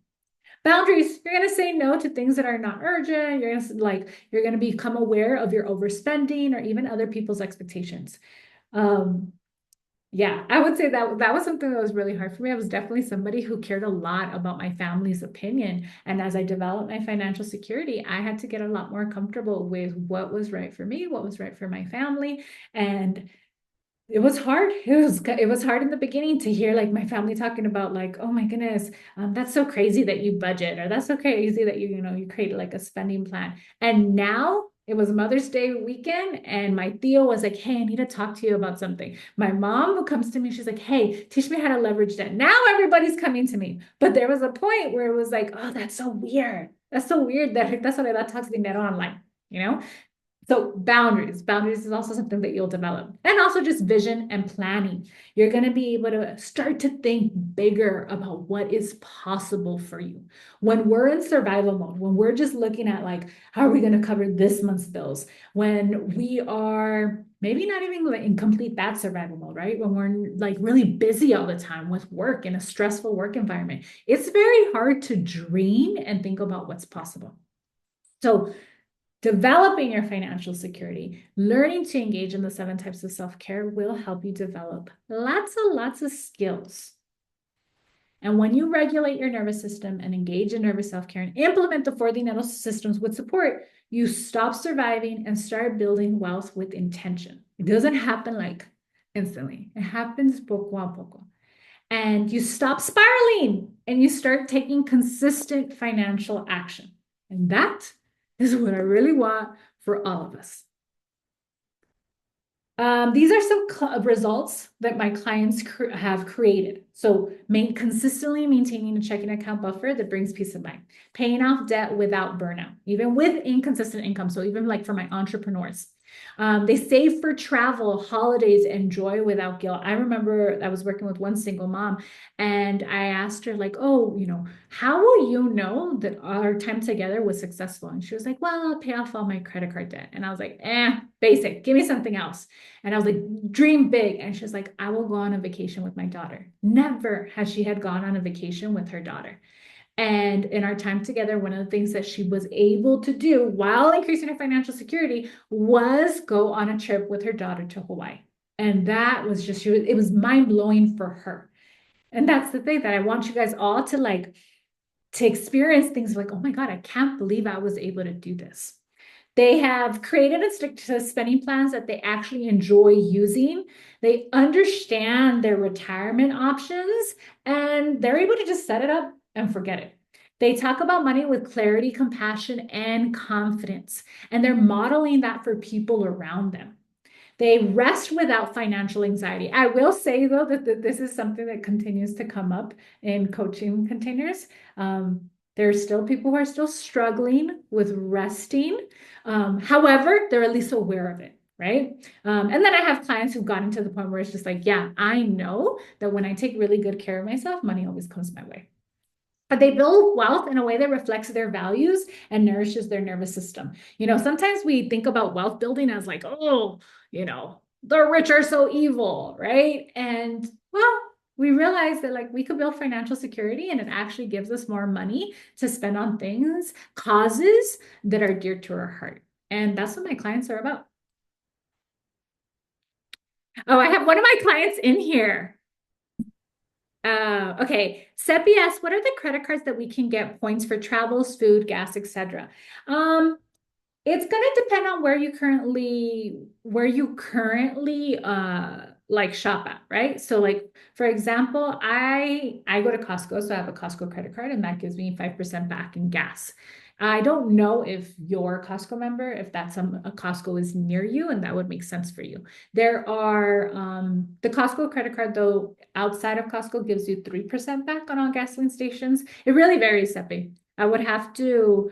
Boundaries, you're going to say no to things that are not urgent. You're going to become aware of your overspending or even other people's expectations. Yeah, I would say that was something that was really hard for me. I was definitely somebody who cared a lot about my family's opinion. And as I developed my financial security, I had to get a lot more comfortable with what was right for me, what was right for my family. And it was hard. It was hard in the beginning to hear like my family talking about like, oh my goodness, that's so crazy that you budget, or that's so crazy that you create like a spending plan. And now it was Mother's Day weekend, and my Theo was like, hey, I need to talk to you about something. My mom who comes to me, she's like, hey, teach me how to leverage debt. Now everybody's coming to me. But there was a point where it was like, oh, that's so weird. That's so weird that that's why that talks dinero online, you know? So boundaries is also something that you'll develop. And also just vision and planning. You're going to be able to start to think bigger about what is possible for you. When we're in survival mode, when we're just looking at like, how are we going to cover this month's bills? When we are maybe not even like in complete bad survival mode, right? When we're like really busy all the time with work in a stressful work environment, it's very hard to dream and think about what's possible. So developing your financial security, learning to engage in the 7 types of self-care will help you develop lots and lots of skills. And when you regulate your nervous system and engage in nervous self-care and implement the 4 Dinero systems with support, you stop surviving and start building wealth with intention. It doesn't happen like instantly. It happens poco a poco. And you stop spiraling and you start taking consistent financial action. And that is what I really want for all of us. These are some results that my clients have created. So consistently maintaining a checking account buffer that brings peace of mind, paying off debt without burnout, even with inconsistent income. So even like for my entrepreneurs, they save for travel, holidays, and joy without guilt. I remember I was working with one single mom and I asked her like, oh, how will you know that our time together was successful? And she was like, well, I'll pay off all my credit card debt. And I was like, basic, give me something else. And I was like, dream big. And she was like, I will go on a vacation with my daughter. Never has she had gone on a vacation with her daughter. And in our time together, one of the things that she was able to do while increasing her financial security was go on a trip with her daughter to Hawaii. And that was just, it was mind blowing for her. And that's the thing that I want you guys all to experience things like, oh my God, I can't believe I was able to do this. They have created and stick to spending plans that they actually enjoy using. They understand their retirement options and they're able to just set it up and forget it. They talk about money with clarity, compassion, and confidence, and they're modeling that for people around them. They rest without financial anxiety. I will say, though, that this is something that continues to come up in coaching containers. There are still people who are still struggling with resting. However, they're at least aware of it, right? And then I have clients who've gotten to the point where it's just like, yeah, I know that when I take really good care of myself, money always comes my way. But they build wealth in a way that reflects their values and nourishes their nervous system. Sometimes we think about wealth building as like, oh, the rich are so evil, right? And well, we realize that like we could build financial security and it actually gives us more money to spend on things, causes that are dear to our heart. And that's what my clients are about. Oh, I have one of my clients in here. Okay. Seppi asks, what are the credit cards that we can get points for travels, food, gas, etc.? Um, it's going to depend on where you currently like shop at, right? So like for example, I go to Costco, so I have a Costco credit card and that gives me 5% back in gas. I don't know if you're a Costco member, if a Costco is near you, and that would make sense for you. There are the Costco credit card though outside of Costco gives you 3% back on all gasoline stations. It really varies, Seppi. I would have to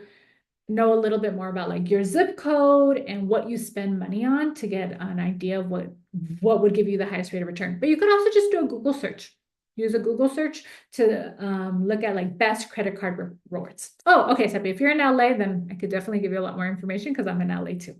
know a little bit more about like your zip code and what you spend money on to get an idea of what would give you the highest rate of return. But you can also just do a Google search. Use a Google search to look at like best credit card rewards. Oh, okay, Seppi, if you're in LA, then I could definitely give you a lot more information because I'm in LA too.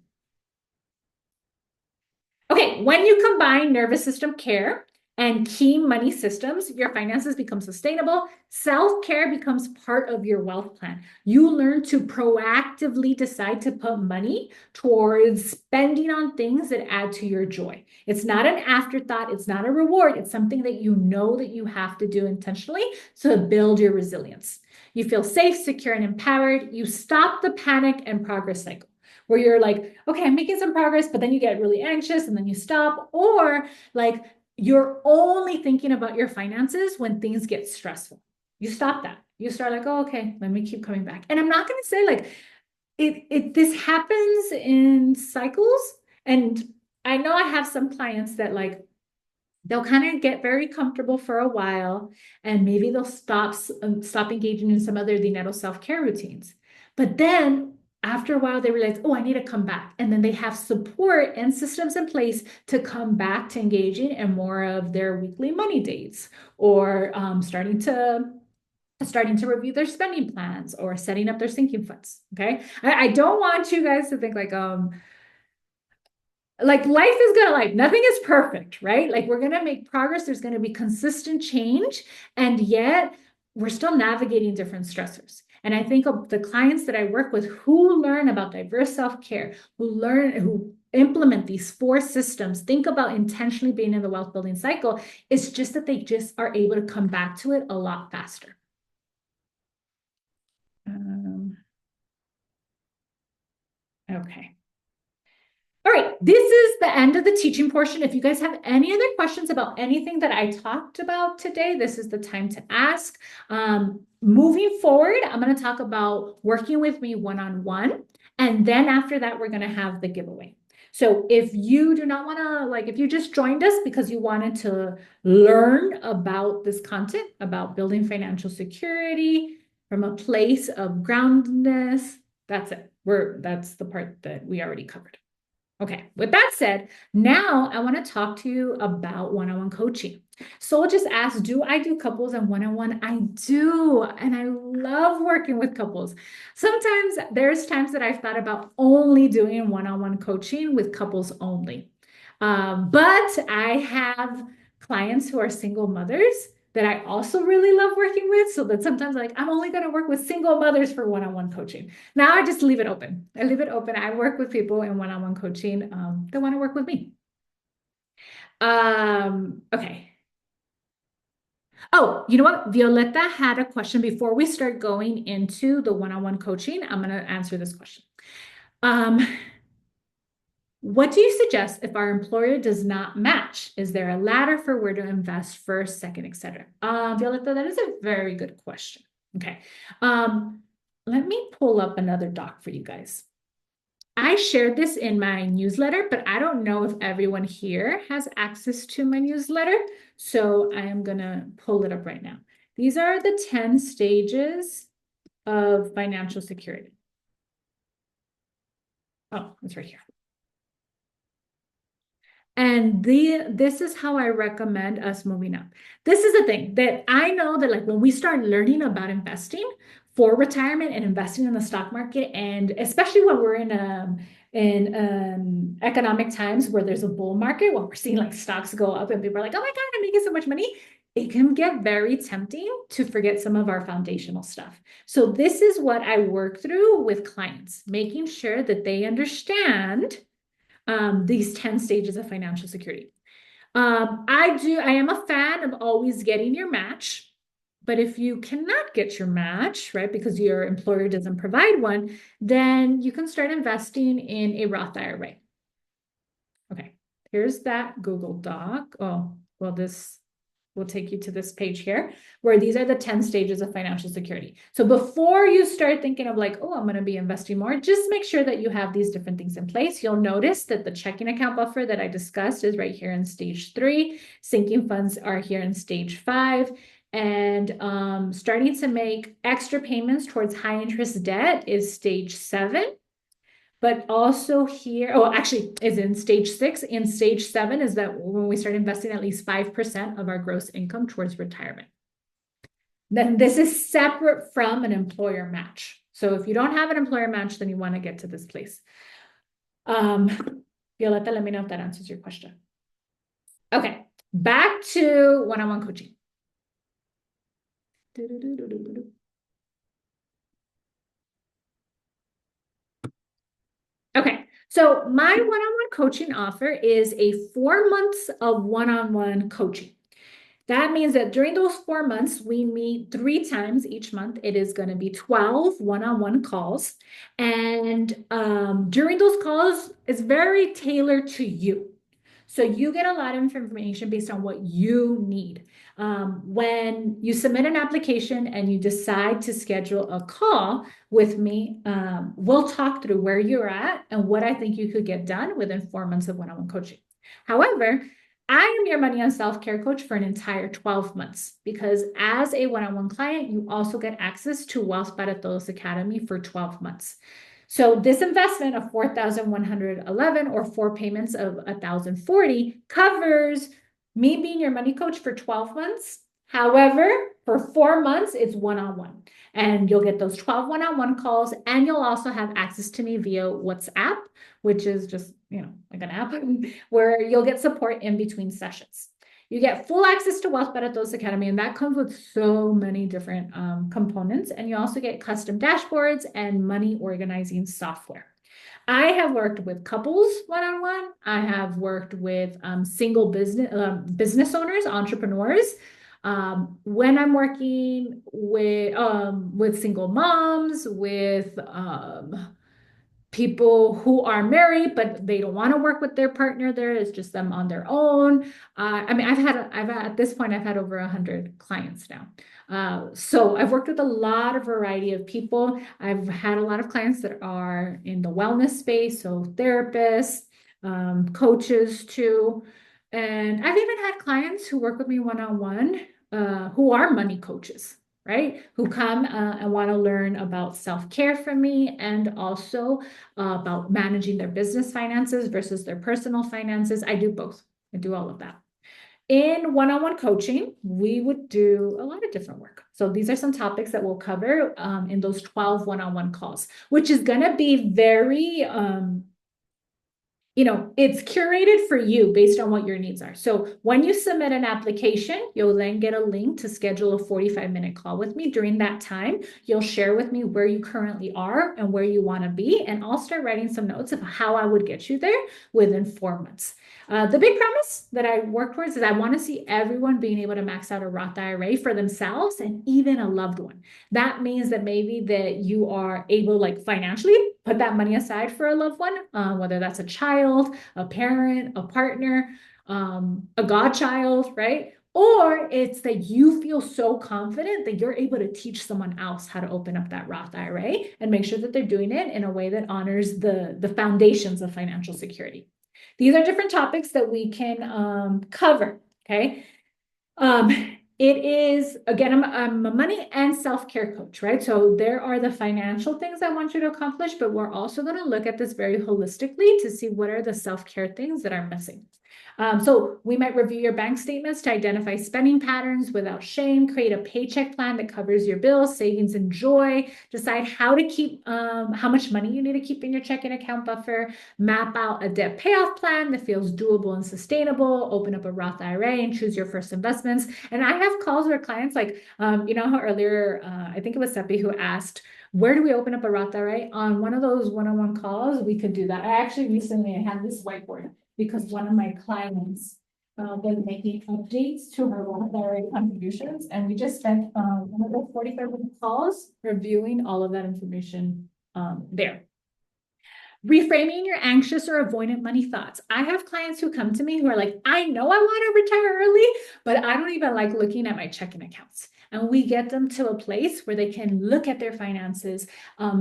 Okay, when you combine nervous system care and key money systems, your finances become sustainable. Self-care becomes part of your wealth plan. You learn to proactively decide to put money towards spending on things that add to your joy. It's not an afterthought, it's not a reward, it's something that you know that you have to do intentionally to build your resilience. You feel safe, secure, and empowered. You stop the panic and progress cycle where you're like, okay, I'm making some progress, but then you get really anxious and then you stop, or like you're only thinking about your finances when things get stressful. You stop that. You start like, oh, okay, let me keep coming back. And I'm not going to say like this happens in cycles. And I know I have some clients that like they'll kind of get very comfortable for a while and maybe they'll stop engaging in some other dinero self-care routines. But then after a while they realize, oh, I need to come back, and then they have support and systems in place to come back to engaging in more of their weekly money dates, or starting to review their spending plans or setting up their sinking funds. Okay, I don't want you guys to think like life is gonna like nothing is perfect, right? Like we're gonna make progress, there's gonna be consistent change, and yet we're still navigating different stressors. And I think of the clients that I work with who learn about diverse self-care, who implement these four systems, think about intentionally being in the wealth building cycle, it's just that they just are able to come back to it a lot faster. Um, okay. All right, this is the end of the teaching portion. If you guys have any other questions about anything that I talked about today, this is the time to ask. Moving forward, I'm going to talk about working with me one-on-one. And then after that, we're going to have the giveaway. So if you do not want to, like, if you just joined us because you wanted to learn about this content, about building financial security from a place of groundedness, that's it. That's the part that we already covered. Okay, with that said, now I want to talk to you about one-on-one coaching. Soul just asked, do I do couples and one-on-one? I do, and I love working with couples. Sometimes there's times that I've thought about only doing one-on-one coaching with couples only. But I have clients who are single mothers that I also really love working with. So that sometimes like, I'm only going to work with single mothers for one-on-one coaching. Now I just leave it open. I leave it open. I work with people in one-on-one coaching that want to work with me. Okay. Oh, you know what? Violetta had a question before we start going into the one-on-one coaching. I'm going to answer this question. What do you suggest if our employer does not match? Is there a ladder for where to invest first, second, etc.? Violetta, that is a very good question. Okay. Let me pull up another doc for you guys. I shared this in my newsletter, but I don't know if everyone here has access to my newsletter. So I am going to pull it up right now. These are the 10 stages of financial security. Oh, it's right here. And this is how I recommend us moving up. This is the thing that I know that like when we start learning about investing for retirement and investing in the stock market, and especially when we're in economic times where there's a bull market, when we're seeing like stocks go up and people are like, oh my God, I'm making so much money. It can get very tempting to forget some of our foundational stuff. So this is what I work through with clients, making sure that they understand these 10 stages of financial security. I am a fan of always getting your match. But if you cannot get your match, right, because your employer doesn't provide one, then you can start investing in a Roth IRA. Okay, here's that Google Doc. Oh, well, this will take you to this page here, where these are the 10 stages of financial security. So before you start thinking of like, oh, I'm going to be investing more, just make sure that you have these different things in place. You'll notice that the checking account buffer that I discussed is right here in stage 3. Sinking funds are here in stage 5. And starting to make extra payments towards high interest debt is stage 7. But also here, oh, actually is in stage 6. In stage 7 is that when we start investing at least 5% of our gross income towards retirement. Then this is separate from an employer match. So if you don't have an employer match, then you want to get to this place. Violeta, let me know if that answers your question. Okay, back to one-on-one coaching. Okay, so my one-on-one coaching offer is a 4 months of one-on-one coaching. That means that during those 4 months, we meet 3 times each month. It is going to be 12 one-on-one calls. And during those calls, it's very tailored to you. So you get a lot of information based on what you need. When you submit an application and you decide to schedule a call with me, we'll talk through where you're at and what I think you could get done within 4 months of one-on-one coaching. However, I am your money and self-care coach for an entire 12 months because as a one-on-one client, you also get access to Wealth para Todos Academy for 12 months. So this investment of 4,111 or 4 payments of 1,040 covers me being your money coach for 12 months. However, for 4 months, it's one-on-one. And you'll get those 12 one-on-one calls, and you'll also have access to me via WhatsApp, which is just, like an app, where you'll get support in between sessions. You get full access to Wealth para Todos Academy, and that comes with so many different components. And you also get custom dashboards and money organizing software. I have worked with couples one-on-one. I have worked with single business owners, entrepreneurs. When I'm working with single moms, with people who are married, but they don't want to work with their partner there. It's just them on their own. At this point, I've had over 100 clients now. So I've worked with a lot of variety of people. I've had a lot of clients that are in the wellness space, so therapists, coaches too. And I've even had clients who work with me one-on-one, who are money coaches, right? Who come and want to learn about self-care from me and also about managing their business finances versus their personal finances. I do both. I do all of that. In one-on-one coaching, we would do a lot of different work. So these are some topics that we'll cover in those 12 one-on-one calls, which is going to be very it's curated for you based on what your needs are. So when you submit an application, you'll then get a link to schedule a 45-minute call with me. During that time, you'll share with me where you currently are and where you want to be. And I'll start writing some notes of how I would get you there within 4 months. The big promise that I work towards is I want to see everyone being able to max out a Roth IRA for themselves and even a loved one. That means that maybe that you are able, like financially, put that money aside for a loved one, whether that's a child, a parent, a partner, a godchild, right? Or it's that you feel so confident that you're able to teach someone else how to open up that Roth IRA and make sure that they're doing it in a way that honors the foundations of financial security. These are different topics that we can cover, okay? It is, again, I'm a money and self-care coach, right? So there are the financial things I want you to accomplish, but we're also going to look at this very holistically to see what are the self-care things that are missing. So we might review your bank statements to identify spending patterns without shame, create a paycheck plan that covers your bills, savings, and joy, decide how to keep, how much money you need to keep in your checking account buffer, map out a debt payoff plan that feels doable and sustainable, open up a Roth IRA and choose your first investments. And I have calls where clients like, you know how earlier, I think it was Seppi who asked, where do we open up a Roth IRA? On one of those one-on-one calls, we could do that. I actually recently had this whiteboard because one of my clients was making updates to her Roth IRA contributions, and we just spent one of the 45-minute calls reviewing all of that information there. Reframing your anxious or avoidant money thoughts. I have clients who come to me who are like, I know I want to retire early, but I don't even like looking at my checking accounts. And we get them to a place where they can look at their finances,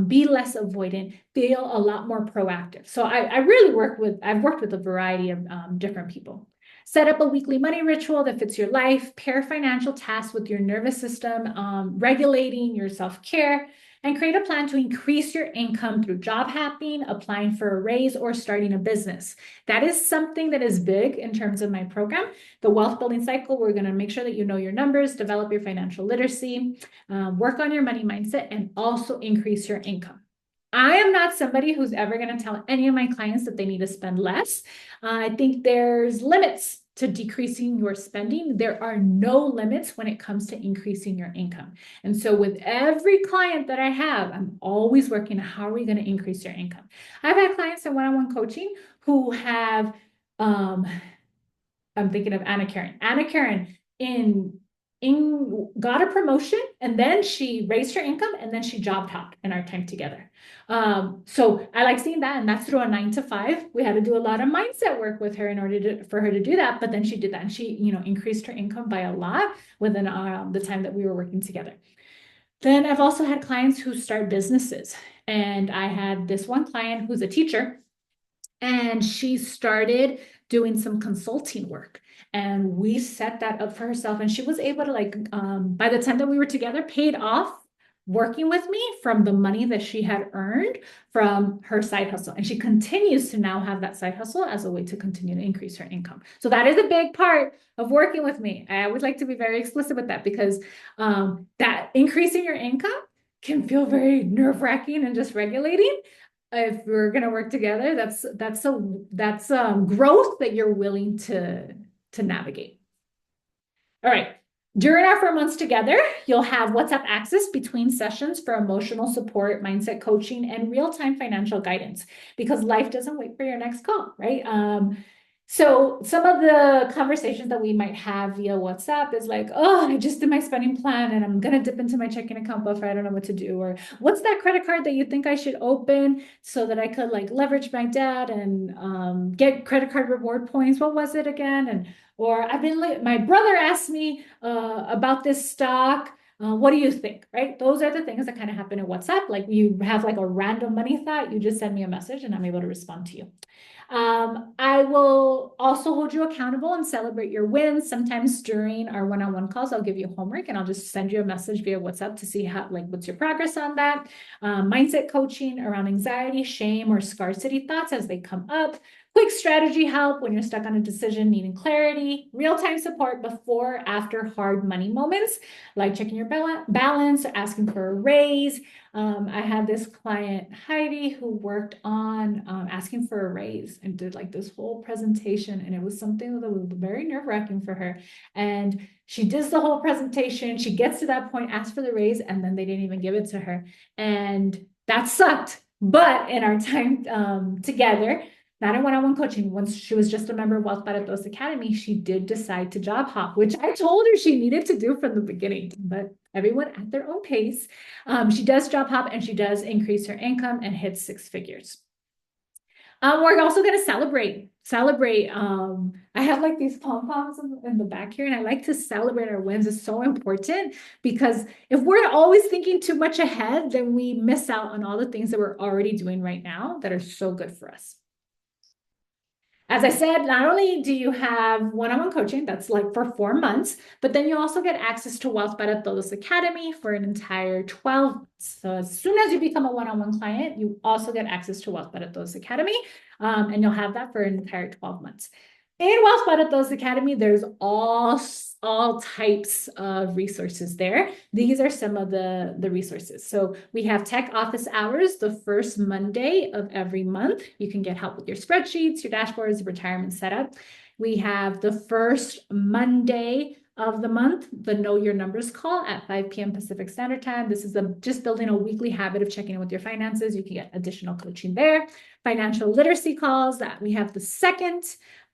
be less avoidant, feel a lot more proactive. So I've worked with a variety of different people. Set up a weekly money ritual that fits your life, pair financial tasks with your nervous system, regulating your self-care, and create a plan to increase your income through job hopping, applying for a raise, or starting a business. That is something that is big in terms of my program. The wealth building cycle, we're going to make sure that you know your numbers, develop your financial literacy, work on your money mindset, and also increase your income. I am not somebody who's ever going to tell any of my clients that they need to spend less. I think there's limits to decreasing your spending. There are no limits when it comes to increasing your income. And so with every client that I have, I'm always working on how are we going to increase your income. I've had clients in one-on-one coaching who have, I'm thinking of Anna Karen. Anna Karen got a promotion, and then she raised her income, and then she job hopped in our time together. So I like seeing that, and that's through a 9 to 5. We had to do a lot of mindset work with her in order for her to do that, but then she did that, and she, increased her income by a lot within the time that we were working together. Then I've also had clients who start businesses, and I had this one client who's a teacher, and she started doing some consulting work, and we set that up for herself, and she was able to by the time that we were together, paid off working with me from the money that she had earned from her side hustle. And she continues to now have that side hustle as a way to continue to increase her income. So that is a big part of working with me. I would like to be very explicit with that, because that increasing your income can feel very nerve-wracking and just regulating. If we're going to work together, that's growth that you're willing to navigate. All right. During our 4 months together, you'll have WhatsApp access between sessions for emotional support, mindset coaching, and real-time financial guidance, because life doesn't wait for your next call, right? So some of the conversations that we might have via WhatsApp is like, oh, I just did my spending plan and I'm going to dip into my checking account buffer. I don't know what to do. Or what's that credit card that you think I should open so that I could leverage my debt and get credit card reward points? What was it again? Or my brother asked me about this stock. What do you think, right? Those are the things that kind of happen in WhatsApp. Like you have a random money thought, you just send me a message and I'm able to respond to you. I will also hold you accountable and celebrate your wins. Sometimes during our one-on-one calls, I'll give you homework and I'll just send you a message via WhatsApp to see how, what's your progress on that. Mindset coaching around anxiety, shame, or scarcity thoughts as they come up. Quick strategy help when you're stuck on a decision needing clarity. Real-time support before, after hard money moments, like checking your balance, or asking for a raise. I had this client, Heidi, who worked on asking for a raise and did this whole presentation. And it was something that was very nerve-wracking for her. And she does the whole presentation. She gets to that point, asks for the raise, and then they didn't even give it to her. And that sucked. But in our time together, not in one-on-one coaching, once she was just a member of Wealth by Athos Academy, she did decide to job hop, which I told her she needed to do from the beginning, but everyone at their own pace. She does job hop and she does increase her income and hit 6 figures. We're also going to celebrate. I have these pom-poms in the back here, and I like to celebrate our wins. It's so important, because if we're always thinking too much ahead, then we miss out on all the things that we're already doing right now that are so good for us. As I said, not only do you have one-on-one coaching, that's like for 4 months, but then you also get access to Wealth para Todos Academy for an entire 12 months. So as soon as you become a one-on-one client, you also get access to Wealth para Todos Academy, and you'll have that for an entire 12 months. In Wealth para Todos Academy, there's all types of resources there. These are some of the resources. So we have tech office hours the first Monday of every month. You can get help with your spreadsheets, your dashboards, retirement setup. We have the first Monday of the month, the Know Your Numbers call at 5 p.m. Pacific Standard Time. This is just building a weekly habit of checking in with your finances. You can get additional coaching there. Financial literacy calls that we have the second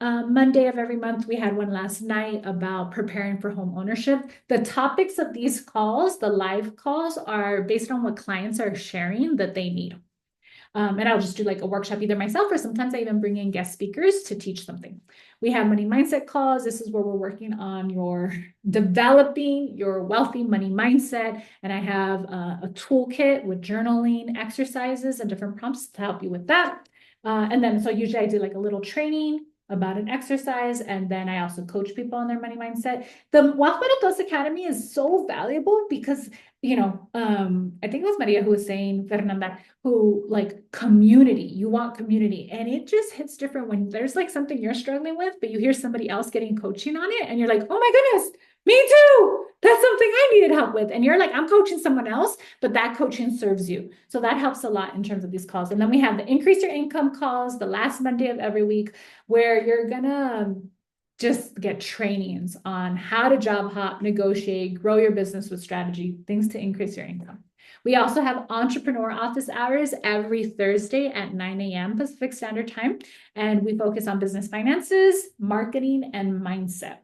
Monday of every month. We had one last night about preparing for home ownership. The topics of these calls, the live calls, are based on what clients are sharing that they need. And I'll just do like a workshop either myself, or sometimes I even bring in guest speakers to teach something. We have money mindset calls. This is where we're working on developing your wealthy money mindset. And I have a toolkit with journaling exercises and different prompts to help you with that. And then, so usually I do like a little training about an exercise, and then I also coach people on their money mindset. The Wealth para Todos Academy is so valuable because, I think it was Maria who was saying, Fernanda, who like community, you want community, and it just hits different when there's like something you're struggling with, but you hear somebody else getting coaching on it, and you're like, oh my goodness, me too. That's something I needed help with. And you're like, I'm coaching someone else, but that coaching serves you. So that helps a lot in terms of these calls. And then we have the increase your income calls the last Monday of every week, where you're gonna just get trainings on how to job hop, negotiate, grow your business with strategy, things to increase your income. We also have entrepreneur office hours every Thursday at 9 a.m. Pacific Standard Time. And we focus on business finances, marketing, and mindset.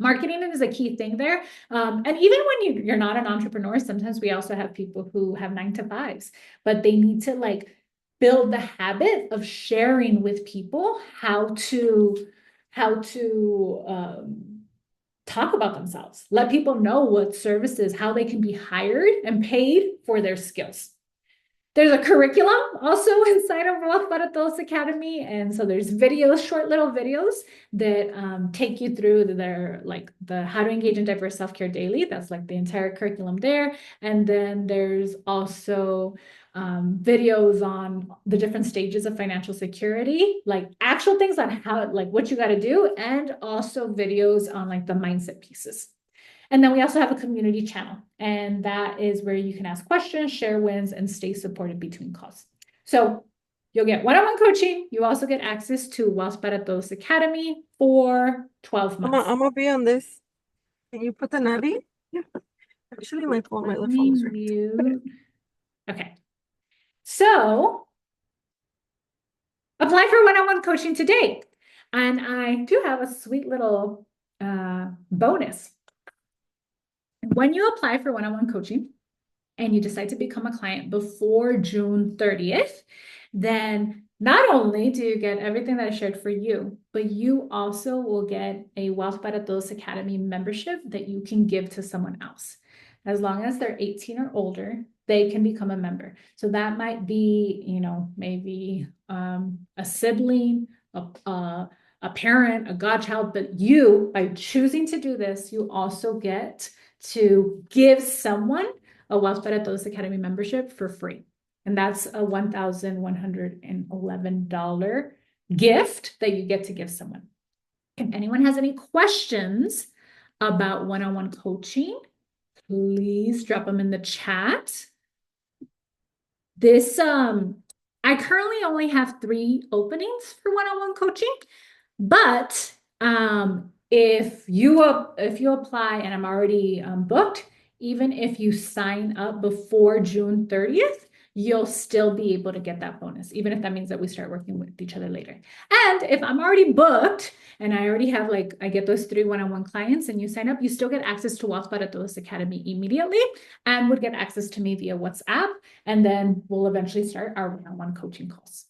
Marketing is a key thing there. And even when you're not an entrepreneur, sometimes we also have people who have 9-to-5s, but they need to like build the habit of sharing with people how to talk about themselves, let people know what services, how they can be hired and paid for their skills. There's a curriculum also inside of Wealth para Todos Academy. And so there's videos, short little videos that take you through the how to engage in diverse self-care daily. That's like the entire curriculum there. And then there's also videos on the different stages of financial security, like actual things on how, like what you got to do, and also videos on like the mindset pieces. And then we also have a community channel, and that is where you can ask questions, share wins, and stay supported between calls. So you'll get one-on-one coaching. You also get access to Wealth para Todos Academy for 12 months. I'm gonna be on this. Can you put the navi? Yeah. Actually, my left phone is right. Mute. Okay. So apply for one-on-one coaching today. And I do have a sweet little bonus. When you apply for one-on-one coaching and you decide to become a client before June 30th, then not only do you get everything that I shared for you, but you also will get a Wealth para Todos Academy membership that you can give to someone else. As long as they're 18 or older, they can become a member. So that might be, maybe a sibling, a parent, a godchild, but you, by choosing to do this, you also get to give someone a Wealth para Todos Academy membership for free. And that's a $1,111 gift that you get to give someone. If anyone has any questions about one-on-one coaching, please drop them in the chat. I currently only have 3 openings for one-on-one coaching, but if you apply and I'm already booked, even if you sign up before June 30th, you'll still be able to get that bonus, even if that means that we start working with each other later. And if I'm already booked and I already have I get those 3 one-on-one clients and you sign up, you still get access to Wealth para Todos Academy immediately and would get access to me via WhatsApp. And then we'll eventually start our one-on-one coaching calls.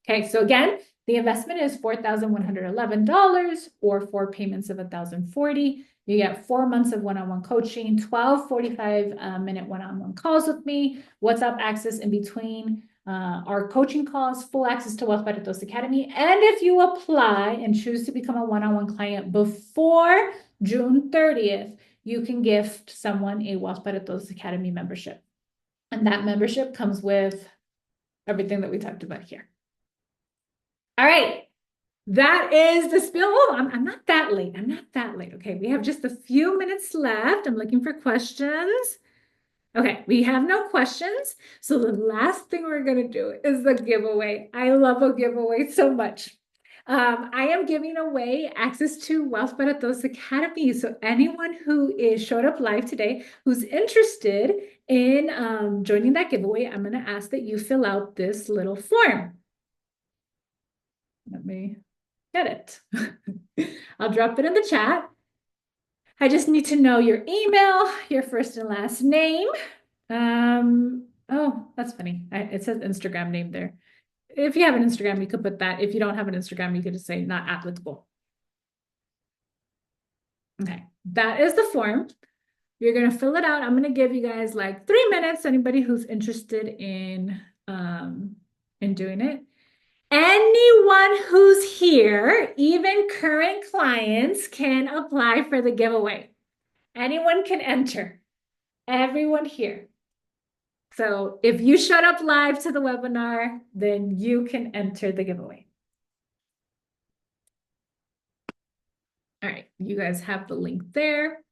Okay, so again, the investment is $4,111 or 4 payments of $1,040. You get 4 months of one-on-one coaching, 12 45-minute one-on-one calls with me, WhatsApp access in between, our coaching calls, full access to Wealth by Todos Academy. And if you apply and choose to become a one-on-one client before June 30th, you can gift someone a Wealth by Todos Academy membership. And that membership comes with everything that we talked about here. All right. That is the spiel. Oh, I'm not that late. I'm not that late. Okay, we have just a few minutes left. I'm looking for questions. Okay, we have no questions. So the last thing we're going to do is the giveaway. I love a giveaway so much. I am giving away access to Wealth by Todos Academy. So anyone who showed up live today, who's interested in joining that giveaway, I'm going to ask that you fill out this little form. Let me get it. I'll drop it in the chat. I just need to know your email, your first and last name. Oh, that's funny. It says Instagram name there. If you have an Instagram, you could put that. If you don't have an Instagram, you could just say not applicable. Okay, that is the form. You're gonna fill it out. I'm gonna give you guys like 3 minutes. Anybody who's interested in doing it. Anyone who's here, even current clients, can apply for the giveaway. Anyone can enter. Everyone here. So if you showed up live to the webinar, then you can enter the giveaway. All right, you guys have the link there.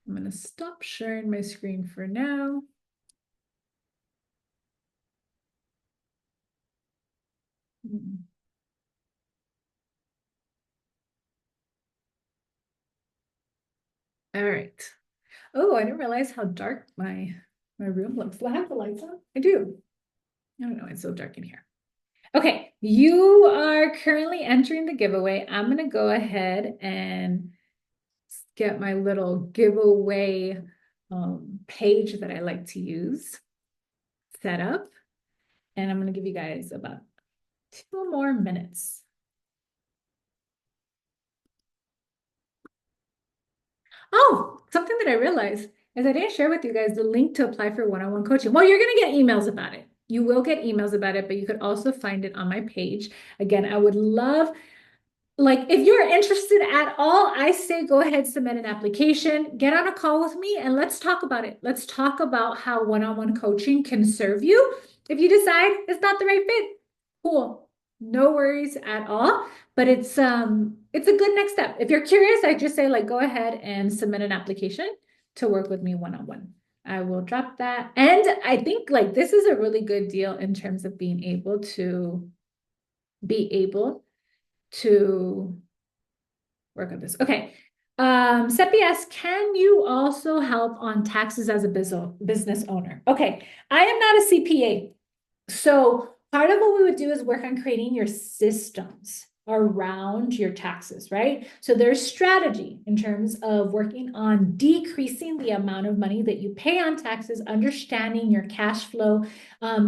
I'm going to stop sharing my screen for now. All right. Oh, I didn't realize how dark my room looks. Do I have the lights on? I do. I don't know. It's so dark in here. Okay, you are currently entering the giveaway. I'm going to go ahead and get my little giveaway page that I like to use set up. And I'm going to give you guys about 2 more minutes. Oh, something that I realized is I didn't share with you guys the link to apply for one-on-one coaching. Well, you're going to get emails about it. You will get emails about it, but you could also find it on my page. Again, I would love, like, if you're interested at all, I say go ahead, submit an application, get on a call with me, and let's talk about it. Let's talk about how one-on-one coaching can serve you. If you decide it's not the right fit, cool. No worries at all. But it's a good next step. If you're curious, I just say like go ahead and submit an application to work with me one-on-one. I will drop that. And I think like this is a really good deal in terms of being able to work on this. Okay. Seppi asks, can you also help on taxes as a business owner? Okay. I am not a CPA. So part of what we would do is work on creating your systems around your taxes, right? So there's strategy in terms of working on decreasing the amount of money that you pay on taxes, understanding your cash flow,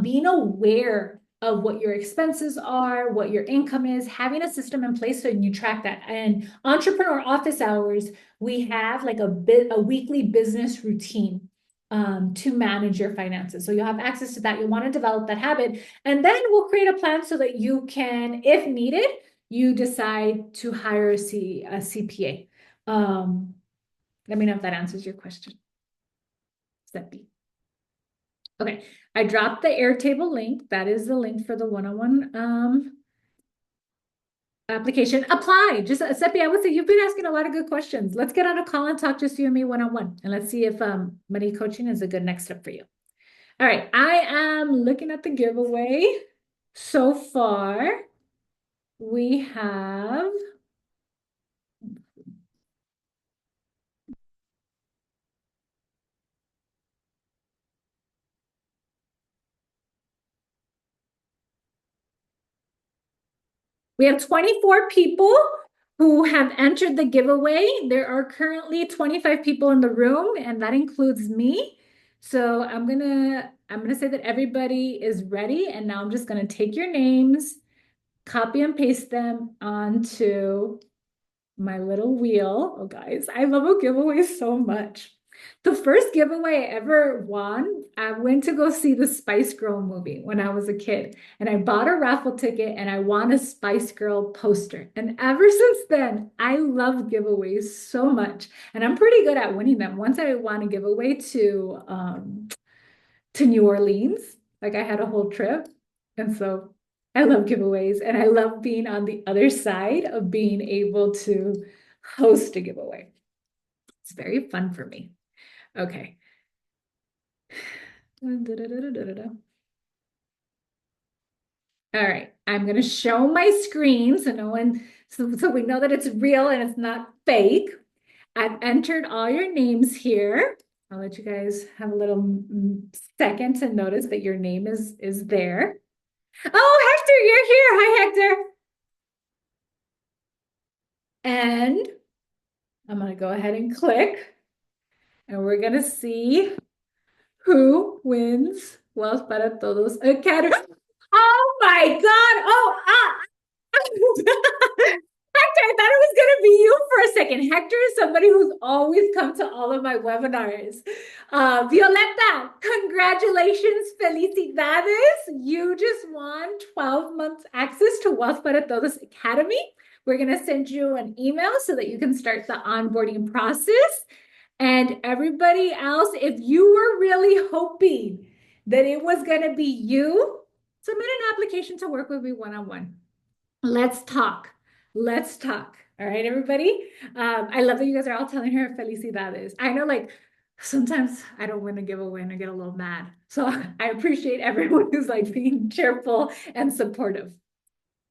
being aware of what your expenses are, what your income is, having a system in place so you track that. And entrepreneur office hours, we have like a weekly business routine to manage your finances. So you'll have access to that. You'll want to develop that habit. And then we'll create a plan so that you can, if needed, you decide to hire a CPA. Let me know if that answers your question. Step B. Okay, I dropped the Airtable link. That is the link for the one-on-one application. Apply. Just Seppi, I would say you've been asking a lot of good questions. Let's get on a call and talk just you and me one-on-one, and let's see if money coaching is a good next step for you. All right, I am looking at the giveaway. So far, we have we have 24 people who have entered the giveaway. There are currently 25 people in the room, and that includes me. So I'm gonna say that everybody is ready, and now I'm just gonna take your names, copy and paste them onto my little wheel. Oh, guys, I love a giveaway so much. The first giveaway I ever won, I went to go see the Spice Girl movie when I was a kid. And I bought a raffle ticket and I won a Spice Girl poster. And ever since then, I love giveaways so much. And I'm pretty good at winning them. Once I won a giveaway to New Orleans, like I had a whole trip. And so I love giveaways and I love being on the other side of being able to host a giveaway. It's very fun for me. Okay. All right, I'm gonna show my screen so no one, so we know that it's real and it's not fake. I've entered all your names here. I'll let you guys have a little second to notice that your name is there. Oh, Hector, you're here. Hi, Hector. And I'm gonna go ahead and click, and we're gonna see who wins Wealth para Todos Academy. Oh my God. Oh, Hector, I thought it was going to be you for a second. Hector is somebody who's always come to all of my webinars. Violeta, congratulations, felicidades. You just won 12 months access to Wealth para Todos Academy. We're going to send you an email so that you can start the onboarding process. And everybody else, if you were really hoping that it was going to be you, submit an application to work with me one-on-one. Let's talk. Let's talk. All right, everybody. I love that you guys are all telling her felicidades. I know, like, sometimes I don't win a giveaway and I get a little mad. So I appreciate everyone who's like being cheerful and supportive.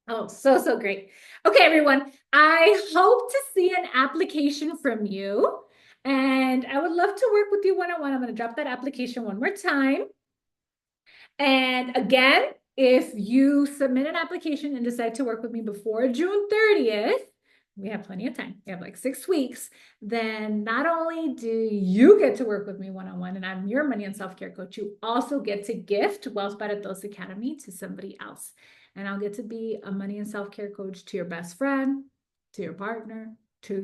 Oh, so great. Okay, everyone. I hope to see an application from you. And I would love to work with you one-on-one. I'm going to drop that application one more time. And again, if you submit an application and decide to work with me before June 30th, we have plenty of time. We have like 6 weeks. Then not only do you get to work with me one-on-one and I'm your money and self-care coach, you also get to gift Wealth para Todos Academy to somebody else. And I'll get to be a money and self-care coach to your best friend, to your partner, to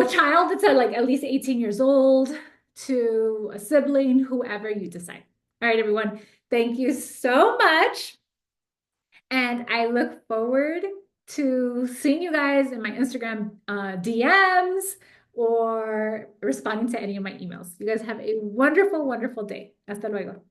a child that's at least 18 years old, to a sibling, whoever you decide. All right, everyone. Thank you so much. And I look forward to seeing you guys in my Instagram DMs or responding to any of my emails. You guys have a wonderful, wonderful day. Hasta luego.